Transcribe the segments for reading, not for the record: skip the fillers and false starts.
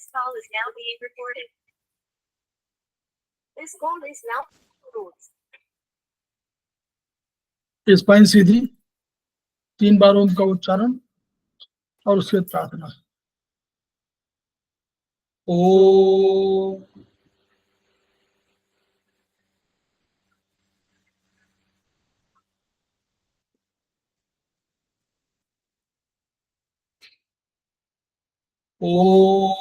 This call is now being recorded. This call is now closed. Spine सीधी, 3 बार ओम का उच्चारण और उसके बाद प्रार्थना। ओम ओम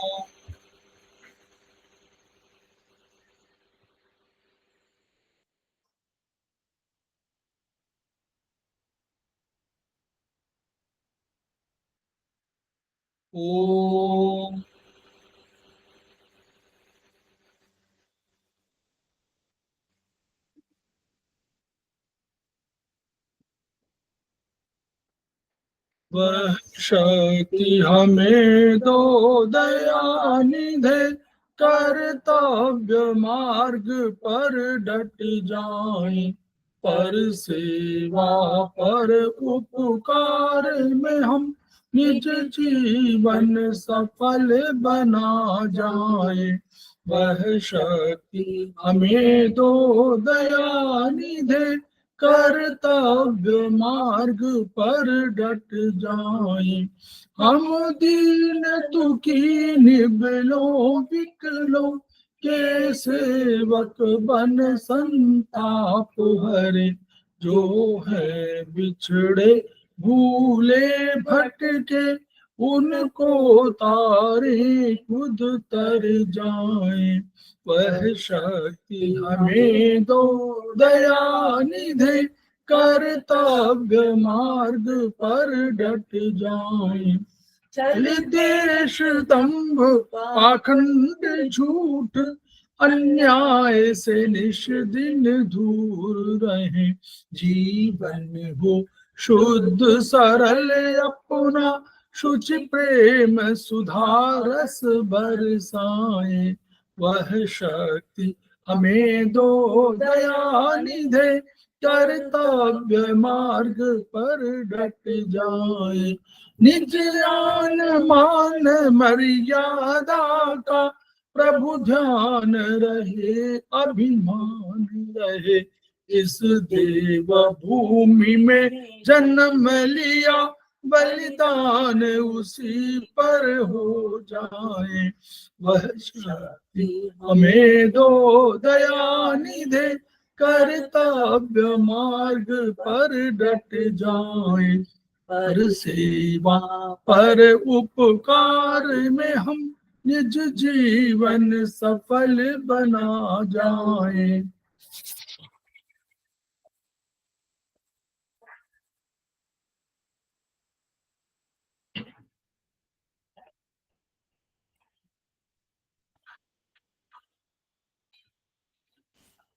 ओम वह शक्ति हमें दो दयानिधे, कर्तव्य मार्ग पर डट जाएं, पर सेवा पर उपकार में हम निज जीवन सफल बना जाए। वह शक्ति हमें दो दयानिधे, कर्तव्य मार्ग पर डट जाए। हम दीन दुखी निबलो विकलो के सेवक बन संताप हरे, जो है बिछड़े भूले भटके उनको तारे खुद तर जाए। वह शक्ति हमें दो दयानिधे, कर्तव्य मार्ग पर डट जाए। चल देश दंभ पाखंड झूठ, अन्याय से निश दिन दूर रहे, जीवन हो शुद्ध सरल अपना, शुचि प्रेम सुधारस बरसाए। वह शक्ति हमें दो दयानिधे, कर्तव्य मार्ग पर डट जाए। निज आन मान मर्यादा का प्रभु ध्यान रहे, अभिमान रहे, इस देव भूमि में जन्म लिया, बलिदान उसी पर हो जाए। वह शक्ति हमें दो दयानिधे, कर्तव्य मार्ग पर डट जाए। पर सेवा पर उपकार में हम निज जीवन सफल बना जाए।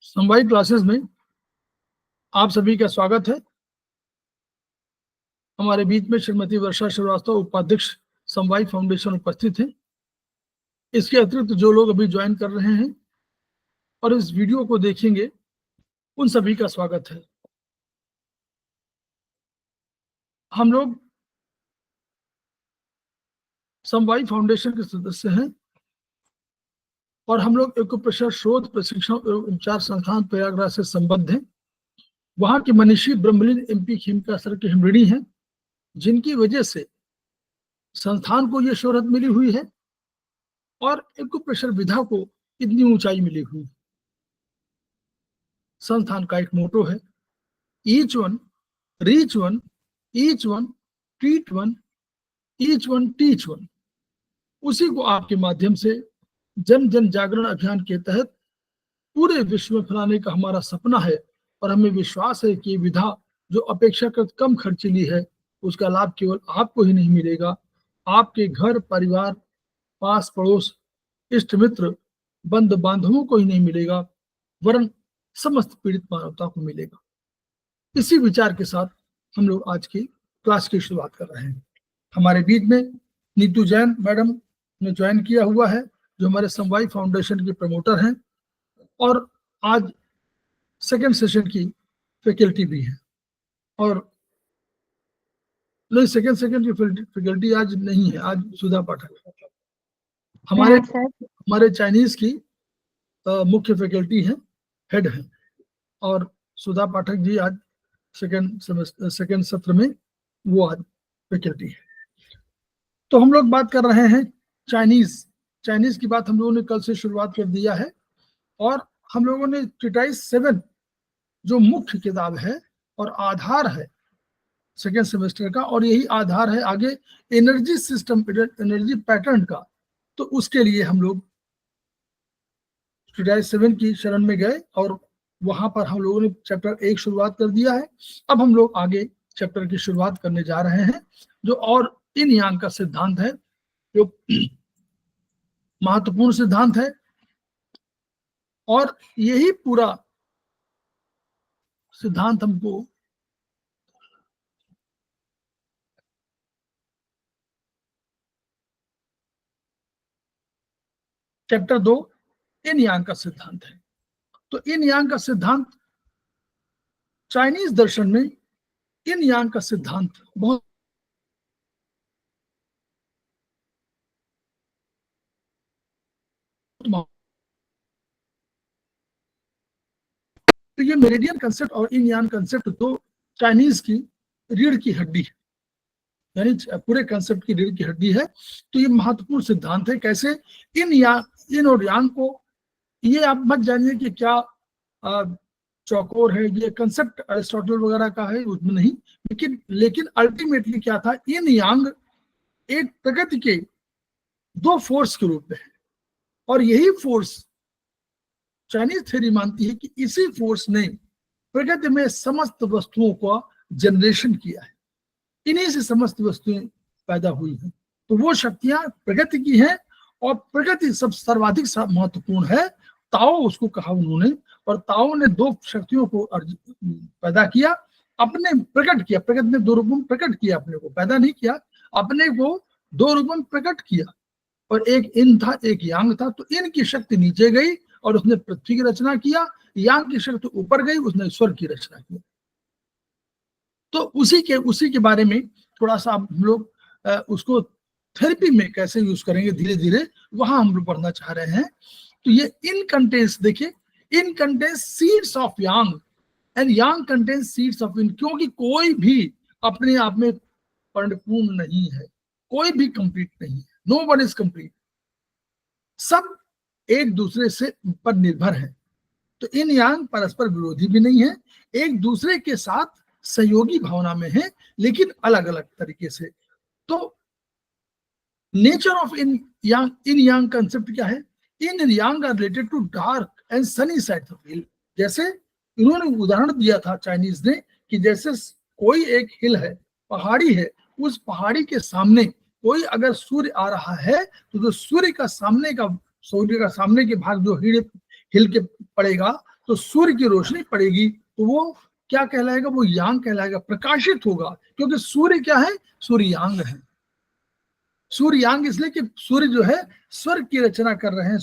समवायी क्लासेस में आप सभी का स्वागत है। हमारे बीच में श्रीमती वर्षा श्रीवास्तव, उपाध्यक्ष समवायी फाउंडेशन, उपस्थित हैं। इसके अतिरिक्त जो लोग अभी ज्वाइन कर रहे हैं और इस वीडियो को देखेंगे, उन सभी का स्वागत है। हम लोग समवायी फाउंडेशन के सदस्य हैं और हम लोग एक्यूप्रेशर शोध प्रशिक्षण एवं उपचार संस्थान प्रयागराज से संबद्ध हैं। वहां के मनीषी ब्रह्मलीन MP खीमका सर के हम ऋणी हैं, जिनकी वजह से संस्थान को ये शोहरत मिली हुई है और एक्यूप्रेशर विधा को इतनी ऊंचाई मिली हुई है। संस्थान का एक मोटो है, each one reach one, each one treat one, each one teach one. उसी को आपके माध्यम से जन जन जागरण अभियान के तहत पूरे विश्व में फैलाने का हमारा सपना है और हमें विश्वास है कि विधा जो अपेक्षाकृत कम खर्चीली है, उसका लाभ केवल आपको ही नहीं मिलेगा, आपके घर परिवार, पास पड़ोस, इष्ट मित्र, बंद बांधवों को ही नहीं मिलेगा, वरन समस्त पीड़ित मानवता को मिलेगा। इसी विचार के साथ हम लोग आज की क्लास की शुरुआत कर रहे हैं। हमारे बीच में नीतू जैन मैडम ने ज्वाइन किया हुआ है, जो हमारे समवायी फाउंडेशन के प्रमोटर हैं और आज सेकेंड सेशन की फैकल्टी भी है। और नहीं, सेकेंड की फैकल्टी आज नहीं है, आज सुधा पाठक है। हमारे सर हमारे चाइनीज की मुख्य फैकल्टी हैं, हेड हैं, और सुधा पाठक जी आज सेकेंड सत्र में वो आज फैकल्टी है। तो हम लोग बात कर रहे हैं चाइनीज की बात हम लोगों ने कल से शुरुआत कर दिया है, और हम लोगों ने ट्रीटाइज 7 जो मुख्य किताब है और आधार है सेकेंड सेमेस्टर का, और यही आधार है आगे एनर्जी सिस्टम, एनर्जी पैटर्न का। तो उसके लिए हम लोग ट्रीटाइज 7 की शरण में गए और वहां पर हम लोगों ने चैप्टर 1 शुरुआत कर दिया है। अब हम लोग आगे चैप्टर की शुरुआत करने जा रहे हैं, जो और इन यांग का सिद्धांत है, जो महत्वपूर्ण सिद्धांत है, और यही पूरा सिद्धांत हमको चैप्टर 2 इन यांग का सिद्धांत है। तो इन यांग का सिद्धांत चाइनीज दर्शन में इन यांग का सिद्धांत बहुत तो ये मेरिडियन कंसेप्ट और इन यांग कंसेप्ट तो चाइनीज की रीढ़ की हड्डी है, यानी पूरे कंसेप्ट की रीढ़ की हड्डी है। तो ये महत्वपूर्ण सिद्धांत है। कैसे इन और यांग को, ये आप मत जानिए कि क्या चौकोर है, ये कंसेप्ट अरिस्टोटल वगैरह का है, उसमें नहीं, लेकिन अल्टीमेटली क्या था, इन यांग एक प्रकृति के 2 फोर्स के रूप में है, और यही फोर्स चाइनीज थ्योरी मानती है कि इसी फोर्स ने प्रकृति में समस्त वस्तुओं का जनरेशन किया है, इन्हीं से समस्त वस्तुएं पैदा हुई हैं। तो वो शक्तियां प्रकृति की हैं, और प्रकृति सब सर्वाधिक महत्वपूर्ण है। ताओ उसको कहा उन्होंने, और ताओ ने 2 शक्तियों को पैदा किया, अपने प्रकट किया, प्रकृति ने 2 रूपों में प्रकट किया, अपने को पैदा नहीं किया, अपने को 2 रूपों में प्रकट किया, और एक इन था एक यांग था। तो इन की शक्ति नीचे गई और उसने पृथ्वी की रचना किया, यांग की शक्ति ऊपर गई, उसने स्वर्ग की रचना की। तो उसी के बारे में थोड़ा सा हम लोग उसको थेरेपी में कैसे यूज करेंगे धीरे धीरे, वहां हम लोग पढ़ना चाह रहे हैं। तो ये इन कंटेन्स, देखिए, yin contains seeds of yang and yang contains seeds of yin, क्योंकि कोई भी अपने आप में परिपूर्ण नहीं है, कोई भी कंप्लीट नहीं है, नो वन इज कंप्लीट, सब एक दूसरे से पर निर्भर है। तो इन यांग परस्पर विरोधी भी नहीं है, एक दूसरे के साथ सहयोगी भावना में है, लेकिन अलग अलग तरीके से। तो nature of yin yang concept क्या है, yin yang are related to dark and sunny side of hill. जैसे इन्होंने उदाहरण दिया था चाइनीज ने कि जैसे कोई एक हिल है, पहाड़ी है, उस पहाड़ी के सामने कोई अगर सूर्य आ रहा है, तो जो सूर्य का सामने के भाग जो हिल के पड़ेगा, तो सूर्य की रोशनी पड़ेगी, तो वो क्या कहलाएगा, वो यांग कहलाएगा, प्रकाशित होगा, क्योंकि सूर्य क्या है, सूर्य यांग है। सूर्य यांग इसलिए कि सूर्य जो है स्वर्ग की रचना कर रहे हैं,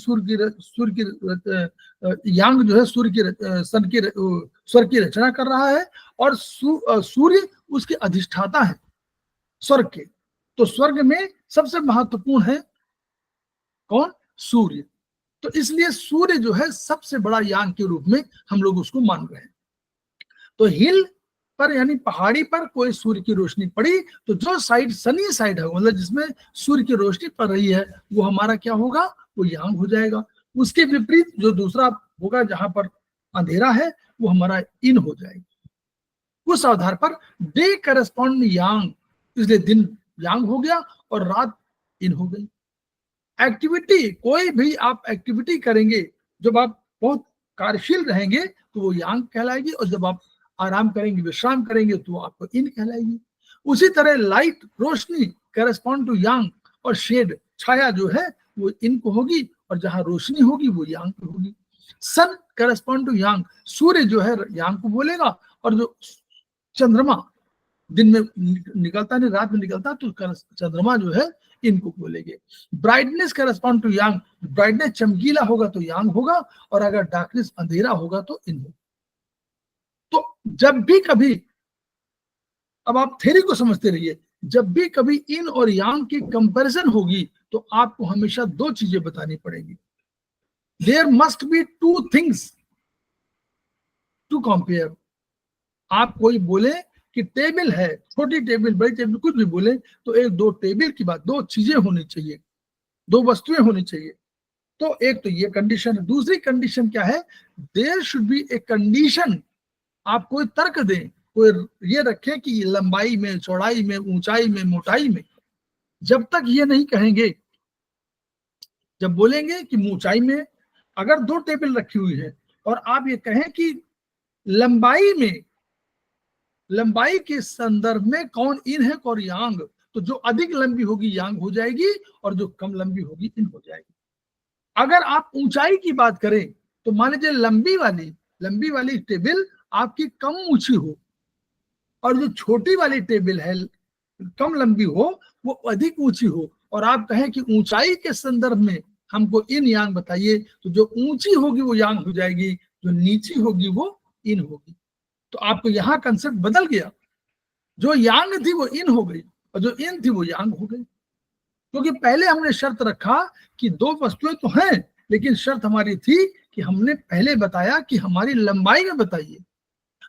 यांग जो है स्वर्ग की रचना कर रहा है, और सूर्य उसके अधिष्ठाता है स्वर्ग के। तो स्वर्ग में सबसे महत्वपूर्ण है कौन, सूर्य। तो इसलिए सूर्य जो है सबसे बड़ा यांग के रूप में हम लोग उसको मान रहे हैं। तो हिल पर यानी पहाड़ी पर कोई सूर्य की रोशनी पड़ी, तो जो साइड सनी साइड है, मतलब जिसमें सूर्य की रोशनी पड़ रही है, वो हमारा क्या होगा, वो यांग हो जाएगा। उसके विपरीत जो दूसरा होगा, जहां पर अंधेरा है, वो हमारा इन हो जाएगा। उस आधार पर डे करस्पॉन्ड यांग, इसलिए दिन यांग हो गया और रात इन हो गई। एक्टिविटी, कोई भी आप एक्टिविटी करेंगे, जब आप बहुत कार्यशील रहेंगे तो वो यांग कहलाएगी, और जब आप आराम करेंगे, विश्राम करेंगे, तो आपको इन कहलाएगी। उसी तरह light, Roshni correspond to yang, और शेड, छाया जो है वो इन को होगी, और जहां रोशनी होगी वो यांग को होगी। सन करस्पॉन्ड टू यांग, सूर्य जो है यांग को बोलेगा, और जो चंद्रमा दिन में निकलता नहीं, रात में निकलता, तो चंद्रमा जो है इनको बोलेंगे। Brightness correspond to yang, brightness चमकीला होगा तो यांग होगा, और अगर डार्कनेस अंधेरा होगा तो इन होगा। तो जब भी कभी, अब आप थ्योरी को समझते रहिए, जब भी कभी इन और यांग की कंपैरिजन होगी तो आपको हमेशा दो चीजें बतानी पड़ेगी। There must be two things to compare. आप कोई बोले कि टेबल है, छोटी टेबल बड़ी टेबल कुछ भी बोले, तो एक दो टेबल की बात, दो चीजें होनी चाहिए, दो वस्तुएं होनी चाहिए। तो एक तो ये कंडीशन है। दूसरी कंडीशन क्या है, there should be a condition. आप कोई तर्क दें, कोई ये रखें कि लंबाई में, चौड़ाई में, ऊंचाई में, मोटाई में। जब तक ये नहीं कहेंगे, जब बोलेंगे कि ऊंचाई में अगर दो टेबल रखी हुई है और आप ये कहें कि लंबाई में, लंबाई के संदर्भ में कौन इन है और यांग, तो जो अधिक लंबी होगी यांग हो जाएगी और जो कम लंबी होगी इन हो जाएगी। अगर आप ऊंचाई की बात करें तो मान लीजिए लंबी वाली टेबल आपकी कम ऊंची हो और जो छोटी वाली टेबल है कम लंबी हो वो अधिक ऊंची हो, और आप कहें कि ऊंचाई के संदर्भ में हमको इन यांग बताइए, तो जो ऊंची होगी वो यांग हो जाएगी, जो नीची होगी वो इन होगी। तो आपको यहाँ कंसेप्ट बदल गया, जो यांग थी वो इन हो गई और जो इन थी वो यांग हो गई। क्योंकि पहले हमने शर्त रखा कि दो वस्तुएं तो हैं, लेकिन शर्त हमारी थी कि हमने पहले बताया कि हमारी लंबाई में बताइए।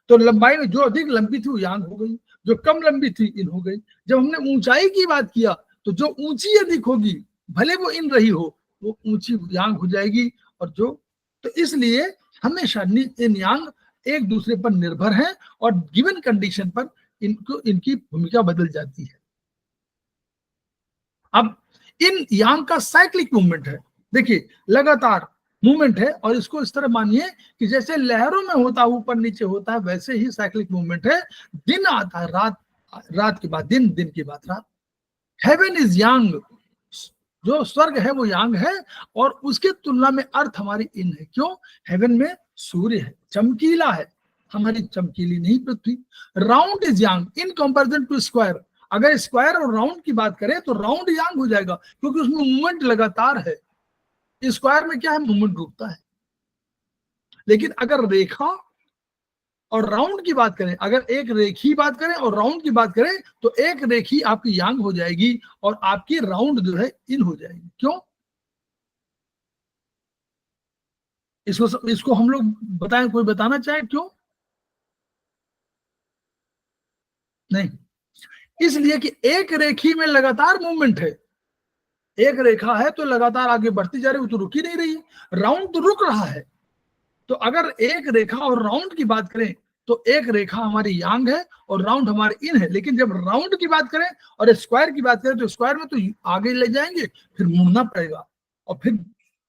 तो लंबाई में जो अधिक लंबी थी वो यांग हो गई, जो कम लंबी थी इन हो गई। जब हमने ऊंचाई की बात किया तो जो ऊंची अधिक होगी भले वो इन रही हो, वो ऊंची यांग हो जाएगी। और जो, तो इसलिए हमेशा इन यांग एक दूसरे पर निर्भर हैं और गिवन कंडीशन पर इनकी भूमिका बदल जाती है। अब इन यांग का साइक्लिक मूवमेंट है, देखिए लगातार मूवमेंट है, और इसको इस तरह मानिए कि जैसे लहरों में होता है, ऊपर नीचे होता है, वैसे ही साइक्लिक मूवमेंट है। दिन आता है, रात के बाद दिन, दिन के बाद रात। हेवन इज यांग, जो स्वर्ग है वो यांग है, और उसके तुलना में अर्थ हमारी इन है। क्यों? हेवन में सूर्य है, चमकीला है, हमारी चमकीली नहीं पृथ्वी। Round is yang in comparison to square. अगर स्क्वायर और राउंड की बात करें तो राउंड यांग हो जाएगा, क्योंकि उसमें मूवमेंट लगातार है। स्क्वायर में क्या है, मूवमेंट रुकता है। लेकिन अगर रेखा और राउंड की बात करें, अगर एक रेखी बात करें और राउंड की बात करें, तो एक रेखी आपकी यांग हो जाएगी और आपकी राउंड जो है इन हो जाएगी। क्यों? इसको हम लोग बताएं, कोई बताना चाहे क्यों? नहीं, इसलिए कि एक रेखी में लगातार मूवमेंट है। एक रेखा है तो लगातार आगे बढ़ती जा रही है, वो तो रुक ही नहीं रही। राउंड तो रुक रहा है। तो अगर एक रेखा और राउंड की बात करें तो एक रेखा हमारी यांग है और राउंड हमारे इन है। लेकिन जब राउंड की बात करें और स्क्वायर की बात करें तो स्क्वायर में तो आगे ले जाएंगे, फिर मुड़ना पड़ेगा और फिर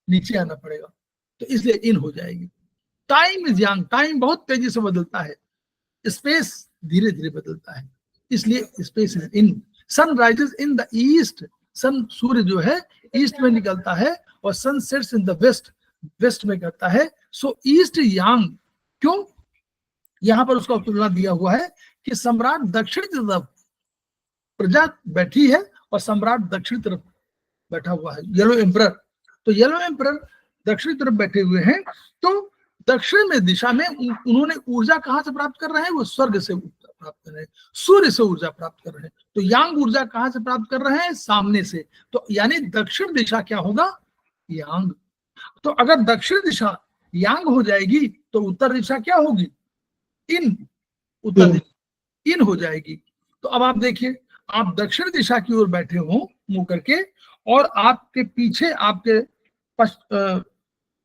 नीचे आना पड़ेगा, तो इसलिए इन हो जाएगी। टाइम इज यांग, टाइम बहुत तेजी से बदलता है, स्पेस धीरे धीरे बदलता है, इसलिए space is yin. Sun rises in the east, sun सूर्य जो है ईस्ट में निकलता है और sun sets in the west, west में करता है। So east yang. क्यों? यहां पर उसका तुलना दिया हुआ है कि सम्राट दक्षिण की तरफ प्रजा बैठी है और सम्राट दक्षिण तरफ बैठा हुआ है, येलो एम्परर। तो येलो एम्परर दक्षिण तरफ बैठे हुए हैं, तो दक्षिण में दिशा में उन्होंने ऊर्जा कहां से प्राप्त कर रहे हैं? वो स्वर्ग से प्राप्त कर रहे हैं, सूर्य से ऊर्जा प्राप्त कर रहे हैं। तो यांग ऊर्जा कहां से प्राप्त कर रहे हैं? सामने से। तो यानी दक्षिण दिशा क्या होगा? यांग। तो अगर दक्षिण दिशा यांग हो जाएगी तो उत्तर दिशा क्या होगी? इन। उत्तर दिशा इन हो जाएगी। तो अब आप देखिए, आप दक्षिण दिशा की ओर बैठे हो मुंह करके, और आपके पीछे आपके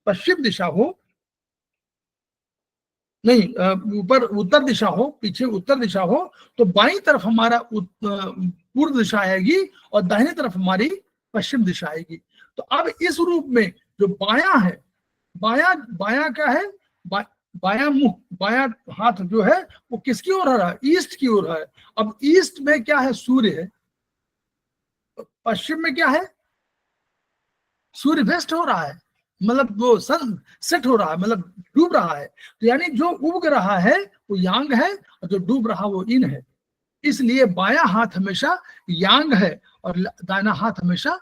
पश्चिम दिशा हो, नहीं ऊपर उत्तर दिशा हो, पीछे उत्तर दिशा हो, तो बाईं तरफ हमारा पूर्व दिशा आएगी और दाहिनी तरफ हमारी पश्चिम दिशा आएगी। तो अब इस रूप में जो बायां है, बायां क्या है? बायां मुख, बायां हाथ जो है वो किसकी ओर है? ईस्ट की ओर है। अब ईस्ट में क्या है? सूर्य है। पश्चिम में क्या है? सूर्य वेस्ट हो रहा है, मतलब वो सन सेट हो रहा है, मतलब डूब रहा है। तो यानी जो उग रहा है वो यांग है और जो डूब रहा वो इन है। इसलिए बायां हाथ हमेशा यांग है और दाहिना हाथ हमेशा।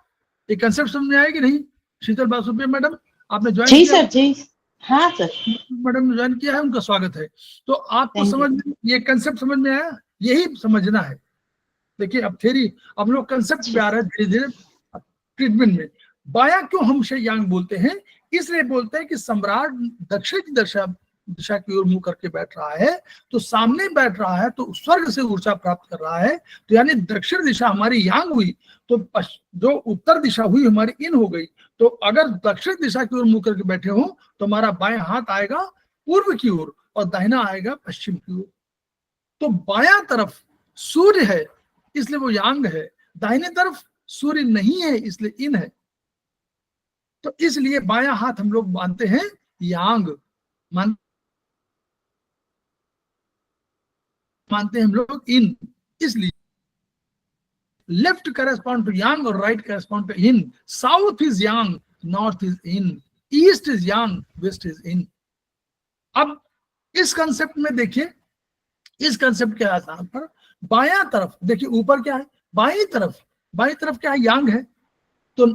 ये कंसेप्ट समझ में आएगी नहीं? शीतल बासुप्रिया मैडम, आपने ज्वाइन जी किया? सर, जी हाँ सर। मैडम ने ज्वाइन किया है, उनका स्वागत है। तो आपको समझ में, ये कंसेप्ट समझ में आया? यही समझना है। देखिए अब थ्योरी, अब लोग कंसेप्ट पे आ रहे हैं धीरे धीरे ट्रीटमेंट में। बायां क्यों हम से यांग बोलते हैं? इसलिए बोलते हैं कि सम्राट दक्षिण की दिशा दिशा की ओर मुंह करके बैठ रहा है, तो सामने बैठ रहा है तो स्वर्ग से ऊर्जा प्राप्त कर रहा है, तो यानी दक्षिण दिशा हमारी यांग हुई, तो जो उत्तर दिशा हुई हमारी इन हो गई। तो अगर दक्षिण दिशा की ओर मुंह करके बैठे हो तो हमारा बायां हाथ आएगा पूर्व की ओर और दाहिना आएगा पश्चिम की ओर। तो बायां तरफ सूर्य है इसलिए वो यांग है, दाहिने तरफ सूर्य नहीं है इसलिए इन है। तो इसलिए बायां हाथ हम लोग मानते हैं यांग, मानते हैं हम लोग इन। इसलिए लेफ्ट करेस्पॉन्ड टू यांग और right correspond to yin. South is yang, north is yin, east is yang, west is yin. अब इस कंसेप्ट में देखिए, इस कंसेप्ट के आधार पर बायां तरफ देखिए, ऊपर क्या है, बाई तरफ क्या है, यांग है। तो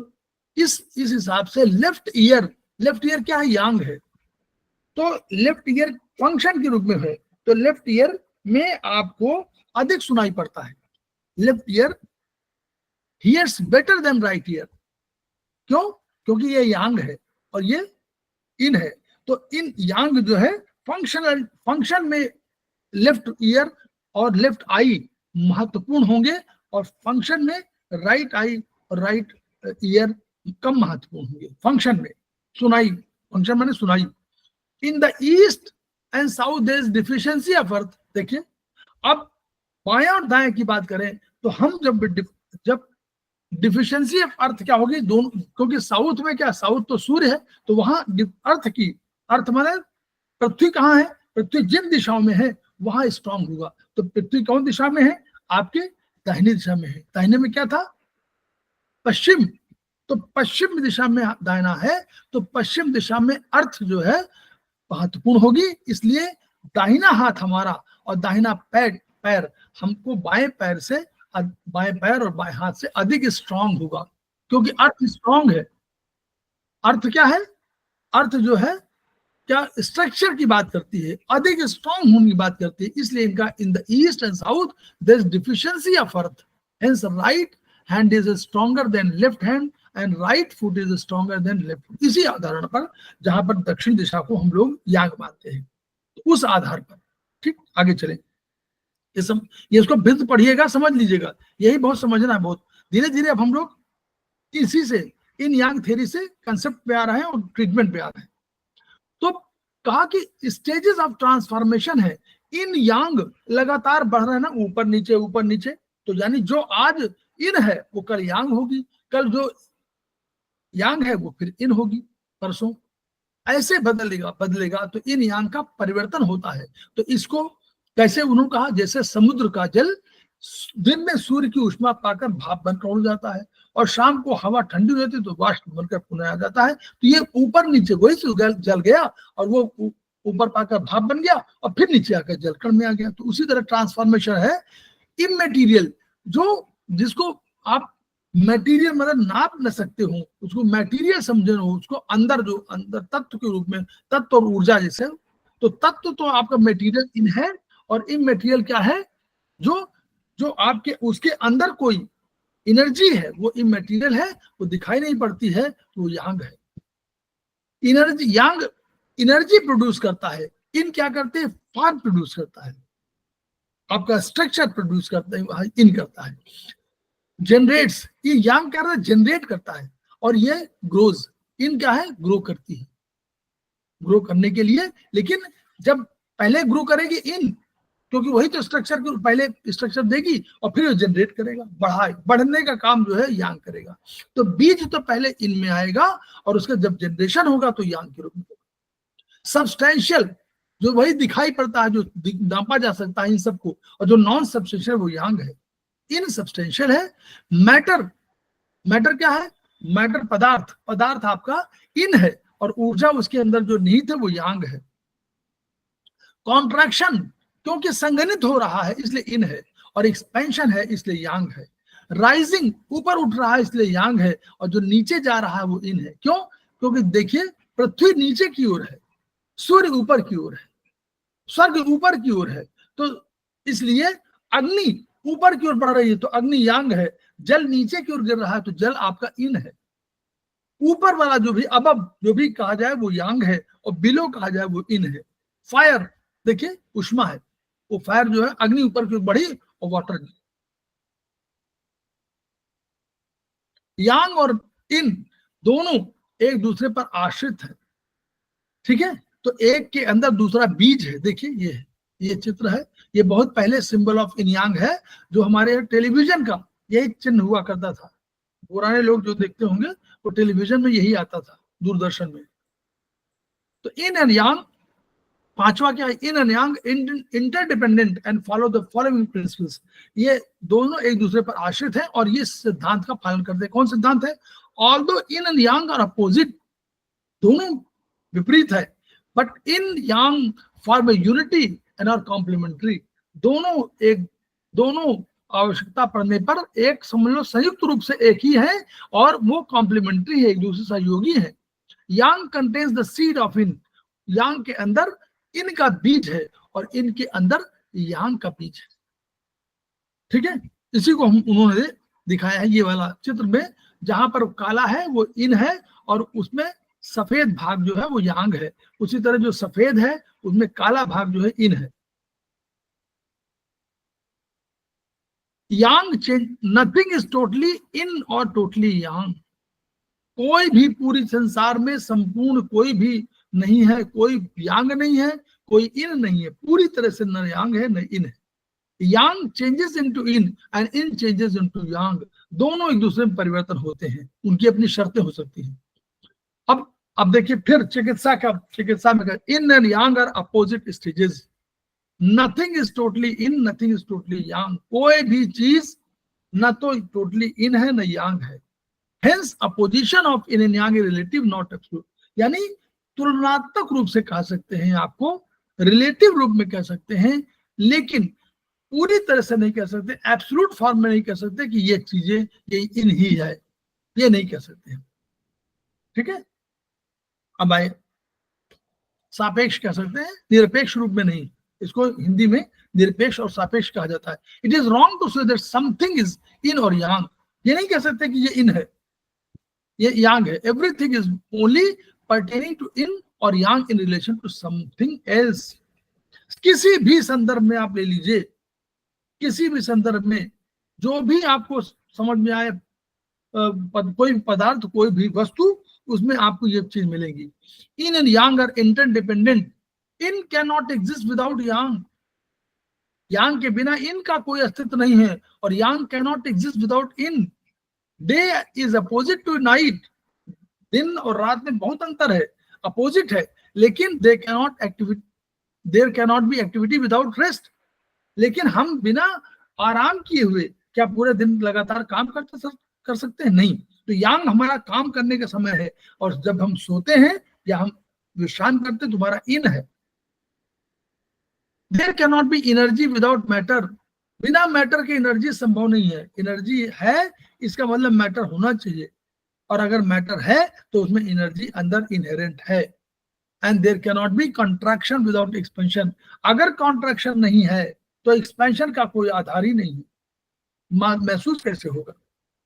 इस हिसाब से लेफ्ट ईयर क्या है, यांग है। तो लेफ्ट ईयर फंक्शन के रूप में है, तो लेफ्ट ईयर में आपको अधिक सुनाई पड़ता है। Left ear hears better than right ear. क्यों? क्योंकि ये यांग है और ये इन है। तो इन यांग जो है फंक्शन में लेफ्ट ईयर और लेफ्ट आई महत्वपूर्ण होंगे, और फंक्शन में राइट आई और राइट ईयर कम महत्वपूर्ण होंगे। फंक्शन में सुनाई, फंक्शन माने सुनाई। In the east and south there is deficiency of earth. देखिए अब बायां और दाएं की बात करें तो हम जब डिफिशियंसी ऑफ अर्थ क्या होगी, दोनों, क्योंकि साउथ में क्या, साउथ तो सूर्य है, तो वहां अर्थ माने पृथ्वी कहाँ है, पृथ्वी जिन दिशाओं में है वहां स्ट्रांग होगा। तो पृथ्वी कौन दिशा में है, आपके दाहिनी दिशा में है। दाहिने में क्या था, पश्चिम, तो पश्चिम दिशा में दाहिना है, तो पश्चिम दिशा में अर्थ जो है महत्वपूर्ण होगी। इसलिए दाहिना हाथ हमारा और दाहिना पैर हमको बाएं पैर और बाएं हाथ से अधिक स्ट्रांग होगा, क्योंकि अर्थ स्ट्रांग है। अर्थ क्या है, अर्थ जो है क्या स्ट्रक्चर की बात करती है, अधिक स्ट्रांग होने की बात करती है। इसलिए इनका in the east and south there is deficiency of earth, hence right hand is stronger than left hand and right foot is stronger than left foot. इसी आधार पर जहां पर दक्षिण दिशा को हम लोग यांग मानते हैं, तो उस आधार पर। ठीक, आगे चलें। ये इसको भिन्न पढ़िएगा, समझ लीजिएगा, यही बहुत समझना है, बहुत धीरे धीरे। अब हम लोग इसी से, इन यांग थ्योरी से कंसेप्ट पे आ रहे हैं और ट्रीटमेंट पे आ रहे हैं। तो कहा कि स्टेजेस ऑफ ट्रांसफॉर्मेशन है, इन यांग लगातार बढ़ रहे हैं ना, ऊपर नीचे। तो यानी जो आज इन है वो कल यांग होगी, कल जो यांग है वो फिर इन होगी परसों, ऐसे बदलेगा। तो इन यांग का परिवर्तन होता है। तो इसको कैसे उन्होंने कहा, जैसे समुद्र का जल दिन में सूर्य की ऊष्मा पाकर भाप बनकर उड़ जाता है, और शाम को हवा ठंडी हो जाती है तो वाष्प बनकर पुनः आ जाता है। तो ये ऊपर नीचे वही जल गया और वो ऊपर पाकर भाप बन गया और फिर नीचे आकर जलकण में आ गया। तो उसी तरह ट्रांसफॉर्मेशन है। इमैटीरियल, जिसको आप मटेरियल मतलब नाप न सकते हो, उसको मटेरियल समझे हो, उसको अंदर तत्व के रूप में, तत्व और ऊर्जा जैसे। तो तत्व तो आपका मटेरियल इन है, और इमैटीरियल क्या है, जो आपके उसके अंदर कोई एनर्जी है, वो इमैटीरियल है, वो दिखाई नहीं पड़ती है, तो वो यांग है। यांग एनर्जी प्रोड्यूस करता है, इन क्या करते हैं, फॉर्म प्रोड्यूस करता है, आपका स्ट्रक्चर प्रोड्यूस करता है, इन करता है। जनरेट्स, ये यांग क्या करता है, जनरेट करता है, और ये ग्रोज, इन क्या है, ग्रो करती है, ग्रो करने के लिए। लेकिन जब पहले ग्रो करेगी इन, क्योंकि वही तो स्ट्रक्चर को पहले स्ट्रक्चर देगी और फिर जनरेट करेगा, बढ़ने का काम जो है यांग करेगा। तो बीज तो पहले इनमें आएगा और उसका जब जनरेशन होगा तो यांग के रूप में होगा। सब्सटेंशियल, जो वही दिखाई पड़ता है, जो नापा जा सकता है इन सबको, और जो नॉन सब्सटेंशियल वो यांग है। इन सब्सटेंशियल है। मैटर क्या है, मैटर पदार्थ आपका इन है, और ऊर्जा उसके अंदर जो निहित है वो यांग है। कॉन्ट्रैक्शन, क्योंकि संघनित हो रहा है इसलिए इन है, और एक्सपेंशन है इसलिए यांग है। राइजिंग, ऊपर उठ रहा है इसलिए यांग है, और जो नीचे जा रहा है वो इन है। क्यों? क्योंकि देखिए पृथ्वी नीचे की ओर है, सूर्य ऊपर की ओर है, स्वर्ग ऊपर की ओर है, तो इसलिए अग्नि ऊपर की ओर बढ़ रही है तो अग्नि यांग है, जल नीचे की ओर गिर रहा है तो जल आपका इन है। ऊपर वाला जो भी अब जो भी कहा जाए वो यांग है, और बिलो कहा जाए वो इन है। फायर देखिए उष्मा है, वो फायर जो है अग्नि ऊपर की ओर बढ़ी और वाटर, यांग और इन दोनों एक दूसरे पर आश्रित है। ठीक है, तो एक के अंदर दूसरा बीज है। देखिए ये चित्र है, ये बहुत पहले सिंबल ऑफ इन यांग है, जो हमारे टेलीविजन का यही चिन्ह हुआ करता था। पुराने लोग जो देखते होंगे वो टेलीविजन में यही आता था, दूरदर्शन में। तो इन एंड यांग, पांचवा क्या है, yin and Yang interdependent and follow the following principles. ये दोनों एक दूसरे पर आश्रित हैं और ये सिद्धांत का पालन करते हैं। कौन सिद्धांत है? Although yin and yang are opposite, दोनों विपरीत है, but yin yang form a unity and are complementary. दोनों आवश्यकता पड़ने पर एक समझ लो संयुक्त रूप से एक ही है, और वो कॉम्प्लीमेंट्री है, एक दूसरे सहयोगी है। यांग contains the seed of yin, यांग के अंदर इन का बीज है और इनके अंदर यांग का बीज है। ठीक है, इसी को हम उन्होंने दिखाया है ये वाला चित्र में, जहां पर काला है वो इन है और उसमें सफेद भाग जो है वो यांग है। उसी तरह जो सफेद है उसमें काला भाग जो है इन है। Yang change, nothing is totally yin और टोटली यांग। कोई भी पूरी संसार में संपूर्ण कोई भी नहीं है, कोई यांग नहीं है, कोई इन नहीं है, पूरी तरह से न यांग है न इन है। Yang changes into yin and yin changes into yang, दोनों एक दूसरे में परिवर्तन होते हैं, उनकी अपनी शर्तें हो सकती हैं। अब देखिए फिर चिकित्सा में yin and yang are opposite stages, nothing is totally yin, nothing is totally yang. कोई भी चीज न तो टोटली इन है न यांग है। Hence opposition of yin and Yang relative not absolute, यानी तुलनात्मक रूप से कह सकते हैं, आपको रिलेटिव रूप में कह सकते हैं, लेकिन पूरी तरह से नहीं कह सकते, एब्सोल्यूट फॉर्म में नहीं कह सकते कि ये चीजें ये इन ही है, ये नहीं कह सकते हैं। ठीक है, अब आए सापेक्ष कह सकते हैं, निरपेक्ष रूप में नहीं। इसको हिंदी में निरपेक्ष और सापेक्ष कहा जाता है। It is wrong to say that something is yin और यांग, ये नहीं कह सकते कि ये इन है ये यांग है। Everything is only pertaining to yin और yang in relation to something else. किसी भी संदर्भ में आप ले लीजिए, किसी भी संदर्भ में जो भी आपको समझ में आए, कोई पदार्थ कोई भी वस्तु, उसमें आपको ये चीज मिलेगी। Yin and yang are interdependent, yin can not exist without yang, yang के बिना इन का कोई अस्तित्व नहीं है, और yang can not exist without yin. Day is opposite to night, दिन और रात में बहुत अंतर है, अपोजिट है, लेकिन there can not be activity without rest. लेकिन हम बिना आराम किए हुए क्या पूरे दिन लगातार काम कर सकते हैं? नहीं। तो यांग हमारा काम करने का समय है, और जब हम सोते हैं या हम विश्राम करते हैं तो हमारा इन है। There can not be energy without matter, बिना मैटर के एनर्जी संभव नहीं है। एनर्जी है इसका मतलब मैटर होना चाहिए, और अगर मैटर है तो उसमें एनर्जी अंदर इनहेरेंट है। And there can not be contraction without expansion, अगर कॉन्ट्रैक्शन नहीं है तो एक्सपेंशन का कोई आधार ही नहीं है, महसूस कैसे होगा?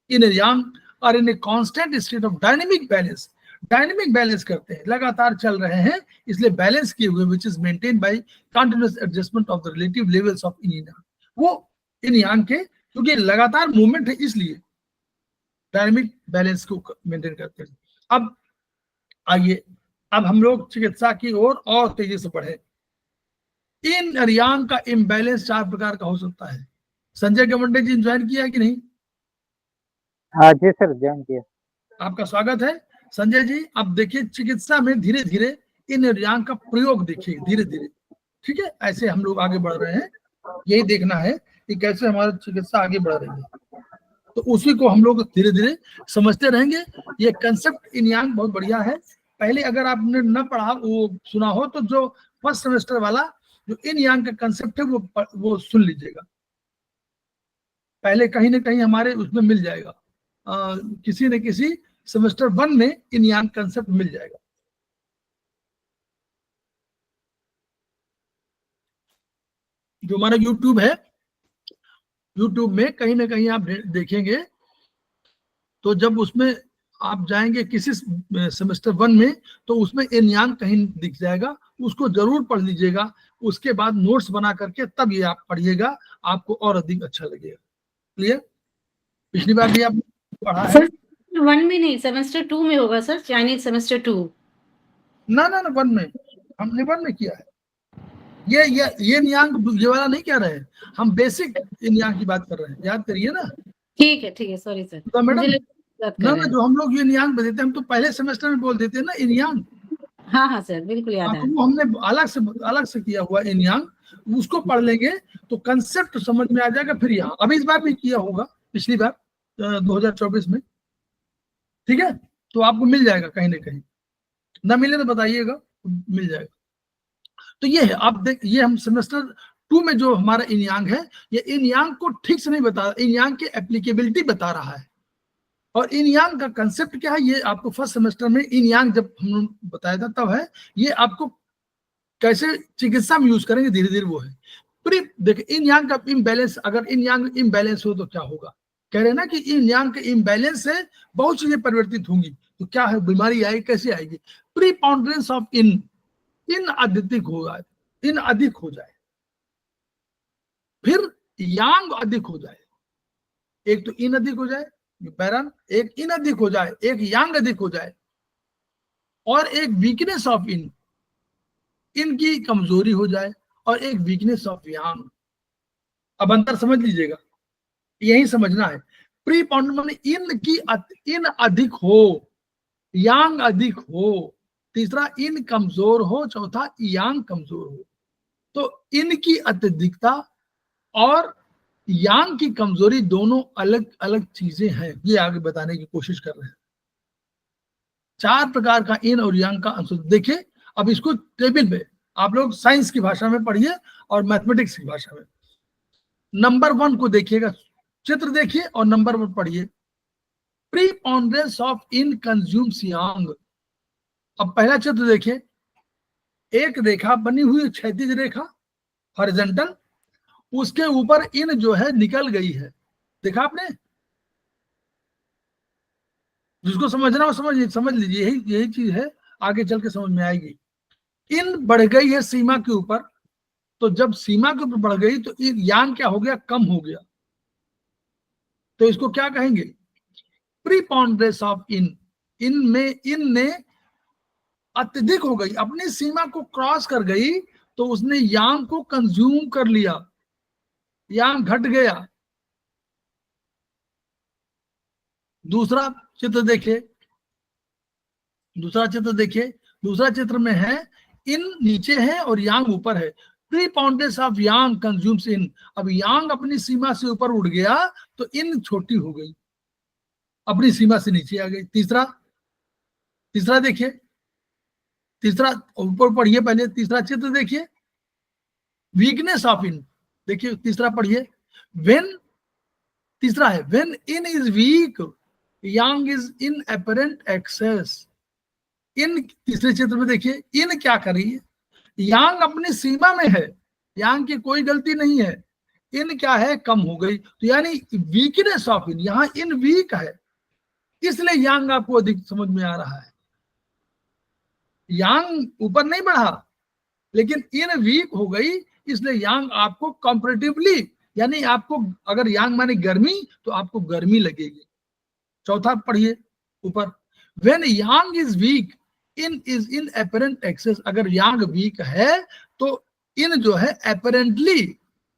Yin yang are in a constant state of dynamic balance, dynamic balance करते हैं, लगातार चल रहे हैं, इसलिए बैलेंस किए हुए, which is maintain by continuous adjustment of the relative levels of yin yang. वो इन यांग के क्योंकि लगातार मूवमेंट है इसलिए डायनेमिक बैलेंस को मेंटेन करते हैं। अब आइए, अब हम लोग चिकित्सा की ओर और तेजी से बढ़े। इन और यांग का इम्बैलेंस 4 प्रकार का हो सकता है। संजय गवंडे जी ज्वाइन किया कि नहीं? हाँ जी सर, ज्वाइन किया। आपका स्वागत है संजय जी। अब देखिए चिकित्सा में धीरे धीरे इन और यांग का प्रयोग देखिए, धीरे धीरे। ठीक है, ऐसे हम लोग आगे बढ़ रहे हैं, यही देखना है कि कैसे हमारी चिकित्सा आगे बढ़ रही है, तो उसी को हम लोग धीरे धीरे समझते रहेंगे। ये कंसेप्ट इन यांग बहुत बढ़िया है। पहले अगर आपने न पढ़ा वो सुना हो तो जो फर्स्ट सेमेस्टर वाला जो इन यांग का कंसेप्ट है वो सुन लीजिएगा, पहले कहीं ना कहीं हमारे उसमें मिल जाएगा, किसी न किसी सेमेस्टर 1 में इन यांग कंसेप्ट मिल जाएगा। जो हमारा YouTube है यूट्यूब में कहीं ना कहीं आप देखेंगे, तो जब उसमें आप जाएंगे किसी सेमेस्टर 1 में, तो उसमें yin yang कहीं दिख जाएगा, उसको जरूर पढ़ लीजिएगा। उसके बाद नोट्स बना करके तब ये आप पढ़िएगा, आपको और अधिक अच्छा लगेगा। क्लियर? पिछली बार भी आप पढ़ा है। सर 1 में नहीं, सेमेस्टर 2 में होगा सर, चाइनीज सेमेस्टर 2। ना ना ना 1 में, हमने 1 में किया है। ये नियांग ये वाला नहीं कह रहे हैं, हम बेसिक नियांग की बात कर रहे हैं, याद करिए ना। ठीक है, सॉरी सर। तो मैडम, मुझे लगा बात कर ना रहे ना हैं। जो हम लोग ये नियांग बताते हैं, हम तो पहले सेमेस्टर में बोल देते हैं ना नियांग। हाँ सर, बिल्कुल याद है। वो हमने अलग से किया हुआ नियांग, उसको पढ़ लेंगे तो कंसेप्ट समझ में आ जाएगा। फिर यहाँ अभी इस बार भी किया होगा, पिछली बार 2024 में, ठीक है। तो आपको मिल जाएगा कहीं ना कहीं, ना मिले तो बताइएगा, मिल जाएगा। तो ये है, आप देख, ये हम सेमेस्टर 2 में जो हमारा yin yang है, ये yin yang को ठीक से नहीं बता रहा, yin yang की एप्लीकेबिलिटी बता रहा है। और yin yang का कंसेप्ट क्या है, ये आपको फर्स्ट सेमेस्टर में yin yang जब हम बताया था तब है। ये आपको कैसे चिकित्सा में यूज करेंगे धीरे धीरे वो है। देखिए yin yang का इम्बैलेंस, अगर yin yang इम्बैलेंस हो तो क्या होगा, कह रहे हैं ना कि yin yang के इम्बैलेंस से बहुत चीजें परिवर्तित होंगी। तो क्या है, बीमारी आएगी, कैसे आएगी? प्रीपॉन्डरेंस ऑफ इन अधिक हो जाए, फिर यांग अधिक हो जाए। एक तो इन अधिक हो जाए बैरन, एक इन अधिक हो जाए, एक यांग अधिक हो जाए, और एक वीकनेस ऑफ इनकी कमजोरी हो जाए, और एक वीकनेस ऑफ यांग। अब अंतर समझ लीजिएगा, यही समझना है। प्रीपॉन्ड माने इन अधिक हो, यांग अधिक हो, तीसरा इन कमजोर हो, चौथा यांग कमजोर हो। तो इनकी अत्यधिकता और यांग की कमजोरी दोनों अलग अलग चीजें हैं, ये आगे बताने की कोशिश कर रहे हैं। 4 प्रकार का इन और यांग का अंश। देखिए अब इसको टेबल पे आप लोग साइंस की भाषा में पढ़िए और मैथमेटिक्स की भाषा में। नंबर 1 को देखिएगा, चित्र देखिए और नंबर 1 पढ़िए। प्रीपॉन्डरेंस ऑफ इन कंज्यूम्स यांग। अब पहला चित्र देखिए, एक रेखा बनी हुई, क्षैतिज रेखा हॉरिजॉन्टल, उसके ऊपर इन जो है निकल गई है, देखा आपने? जिसको समझना हो समझ लीजिए, यही चीज है, आगे चल के समझ में आएगी। इन बढ़ गई है सीमा के ऊपर, तो जब सीमा के ऊपर बढ़ गई तो यांग क्या हो गया, कम हो गया। तो इसको क्या कहेंगे, प्रीपॉन्डरेंस ऑफ इन में इन ने अत्यधिक हो गई, अपनी सीमा को क्रॉस कर गई, तो उसने यांग को कंज्यूम कर लिया, यांग घट गया। दूसरा चित्र देखिए, दूसरा चित्र में है इन नीचे है और यांग ऊपर है। प्रीपॉन्डरेंस ऑफ यांग कंज्यूम्स इन। अब यांग अपनी सीमा से ऊपर उड़ गया तो इन छोटी हो गई, अपनी सीमा से नीचे आ गई। तीसरा देखिए, तीसरा ऊपर पढ़िए, पहले तीसरा चित्र देखिए, वीकनेस ऑफ इन। देखिए तीसरा पढ़िए, तीसरा है when yin is weak yang is in apparent excess. इन तीसरे चित्र में देखिए, इन क्या कर रही है, यांग अपनी सीमा में है, यांग की कोई गलती नहीं है, इन क्या है, कम हो गई। तो यानी वीकनेस ऑफ इन, यहां इन वीक है, इसलिए यांग आपको अधिक समझ में आ रहा है। यांग ऊपर नहीं बढ़ा, लेकिन इन वीक हो गई, इसलिए यांग आपको कंपैरेटिवली, यानी आपको अगर यांग माने गर्मी, तो आपको गर्मी लगेगी। चौथा पढ़िए ऊपर, when yang is weak yin is in apparent excess. अगर यांग वीक है तो इन जो है अपरेंटली,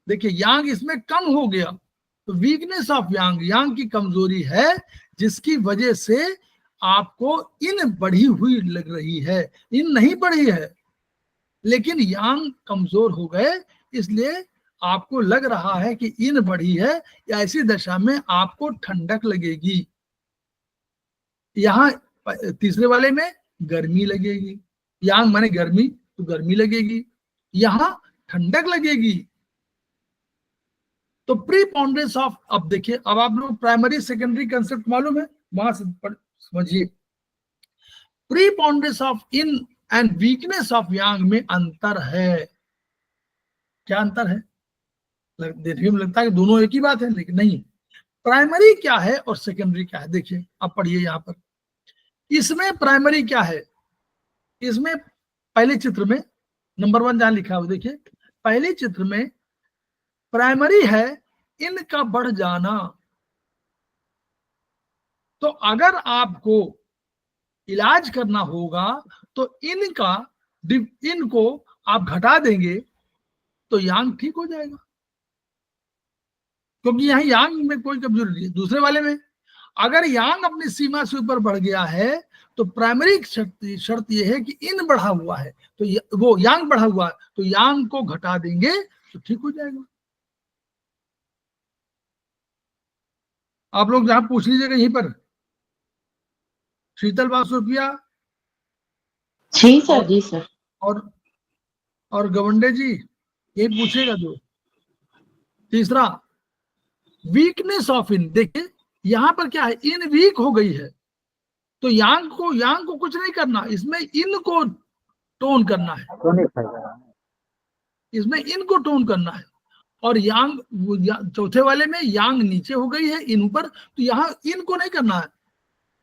देखिए यांग इसमें कम हो गया, तो वीकनेस ऑफ यांग की कमजोरी है, जिसकी वजह से आपको इन बढ़ी हुई लग रही है। इन नहीं बढ़ी है, लेकिन यांग कमजोर हो गए, इसलिए आपको लग रहा है कि इन बढ़ी है। ऐसी दशा में आपको ठंडक लगेगी। यहां तीसरे वाले में गर्मी लगेगी, यांग माने गर्मी, तो गर्मी लगेगी, यहां ठंडक लगेगी। तो प्रीपॉन्डरेंस ऑफ, अब देखिए, अब आप लोग प्राइमरी सेकेंडरी कंसेप्ट मालूम है, वहां से समझिए। Preponderance of yin and weakness of yang में अंतर है। क्या अंतर है? देखने में लगता है कि दोनों एक ही बात है, लेकिन नहीं। प्राइमरी क्या है और सेकेंडरी क्या है, देखिए आप पढ़िए यहाँ पर। इसमें प्राइमरी क्या है, इसमें पहले चित्र में नंबर 1 जहां लिखा हुआ देखिए, पहले चित्र में प्राइमरी है इनका बढ़ जाना। तो अगर आपको इलाज करना होगा तो इनको आप घटा देंगे तो यांग ठीक हो जाएगा, क्योंकि यहाँ यांग में कोई कमजोरी नहीं है। दूसरे वाले में अगर यांग अपनी सीमा से ऊपर बढ़ गया है तो प्राइमरी शर्त यह है कि इन बढ़ा हुआ है, तो वो यांग बढ़ा हुआ है, तो यांग को घटा देंगे तो ठीक हो जाएगा। आप लोग जहां पूछ लीजिएगा यहीं पर, शीतल बासुपिया जी सर, जी सर। और गवंडे जी यही पूछेगा जो। तीसरा, वीकनेस ऑफ इन, देखिए यहां पर क्या है, इन वीक हो गई है तो यांग को कुछ नहीं करना, इसमें इन को टोन करना है, इसमें इन को टोन करना है। और चौथे वाले में यांग नीचे हो गई है, इन ऊपर, तो यहाँ इन को नहीं करना है,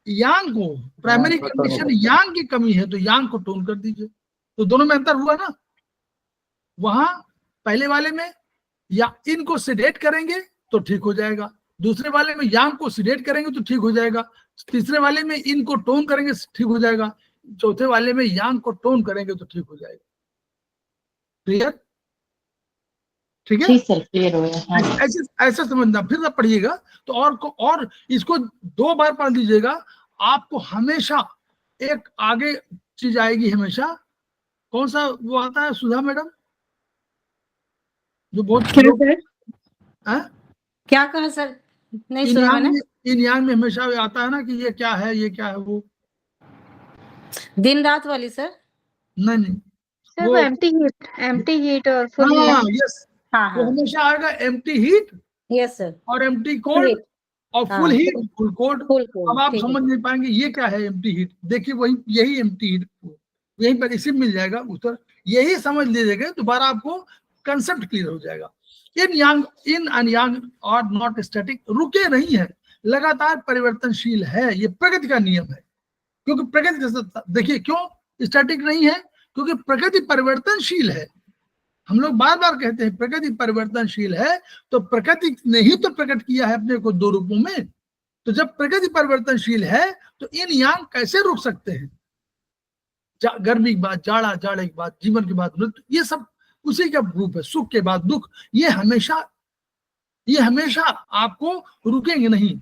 यांग को। प्राइमरी कंडीशन यांग की कमी है तो यांग को टोन कर दीजिए, तो दोनों में अंतर हुआ ना। वहां पहले वाले में या इनको सिडेट करेंगे तो ठीक हो जाएगा, दूसरे वाले में यांग को सिडेट करेंगे तो ठीक हो जाएगा, तीसरे वाले में इनको टोन करेंगे ठीक हो जाएगा, चौथे वाले में यांग को टोन करेंगे तो ठीक हो जाएगा। क्लियर? ठीक है, जी सर, क्लियर हो गया। हाँ। ऐसा समझना, फिर आप पढ़िएगा तो और इसको 2 बार पढ़ लीजिएगा, आपको हमेशा एक आगे चीज आएगी हमेशा। कौन सा वो आता है सुधा मैडम, जो बहुत क्या कहा सर? नहीं सुना मैंने। इन यांग में हमेशा आता है ना कि ये क्या है, ये क्या है, वो दिन रात वाली सर? नहीं सर वो एम्प्टी हीट और फुल हीट। यस, हाँ वो हाँ, हमेशा आएगा एम्प्टी हीट यस सर। और एम्प्टी कोल्ड और फुल हीट, फुल कोल्ड। अब आप समझ नहीं पाएंगे ये क्या है एम्प्टी हीट, देखिए वही यही एम्प्टी हीट, यहीं पर इसी मिल जाएगा उत्तर, यही समझ लीजिएगा, दोबारा आपको कंसेप्ट क्लियर हो जाएगा। Yin and yang are not static, रुके नहीं है, लगातार परिवर्तनशील है, ये प्रकृति का नियम है। क्योंकि प्रकृति, देखिए क्यों स्टैटिक नहीं है, क्योंकि प्रकृति परिवर्तनशील है। हम लोग बार बार कहते हैं प्रकृति परिवर्तनशील है, तो प्रकृति ने ही तो प्रकट किया है अपने को 2 रूपों में। तो जब प्रकृति परिवर्तनशील है तो इन यांग कैसे रुक सकते हैं? गर्मी के बाद जाड़ा, जाड़े के बाद जीवन के बाद मृत्यु, ये सब उसी का रूप है। सुख के बाद दुख, ये हमेशा आपको रुकेंगे नहीं।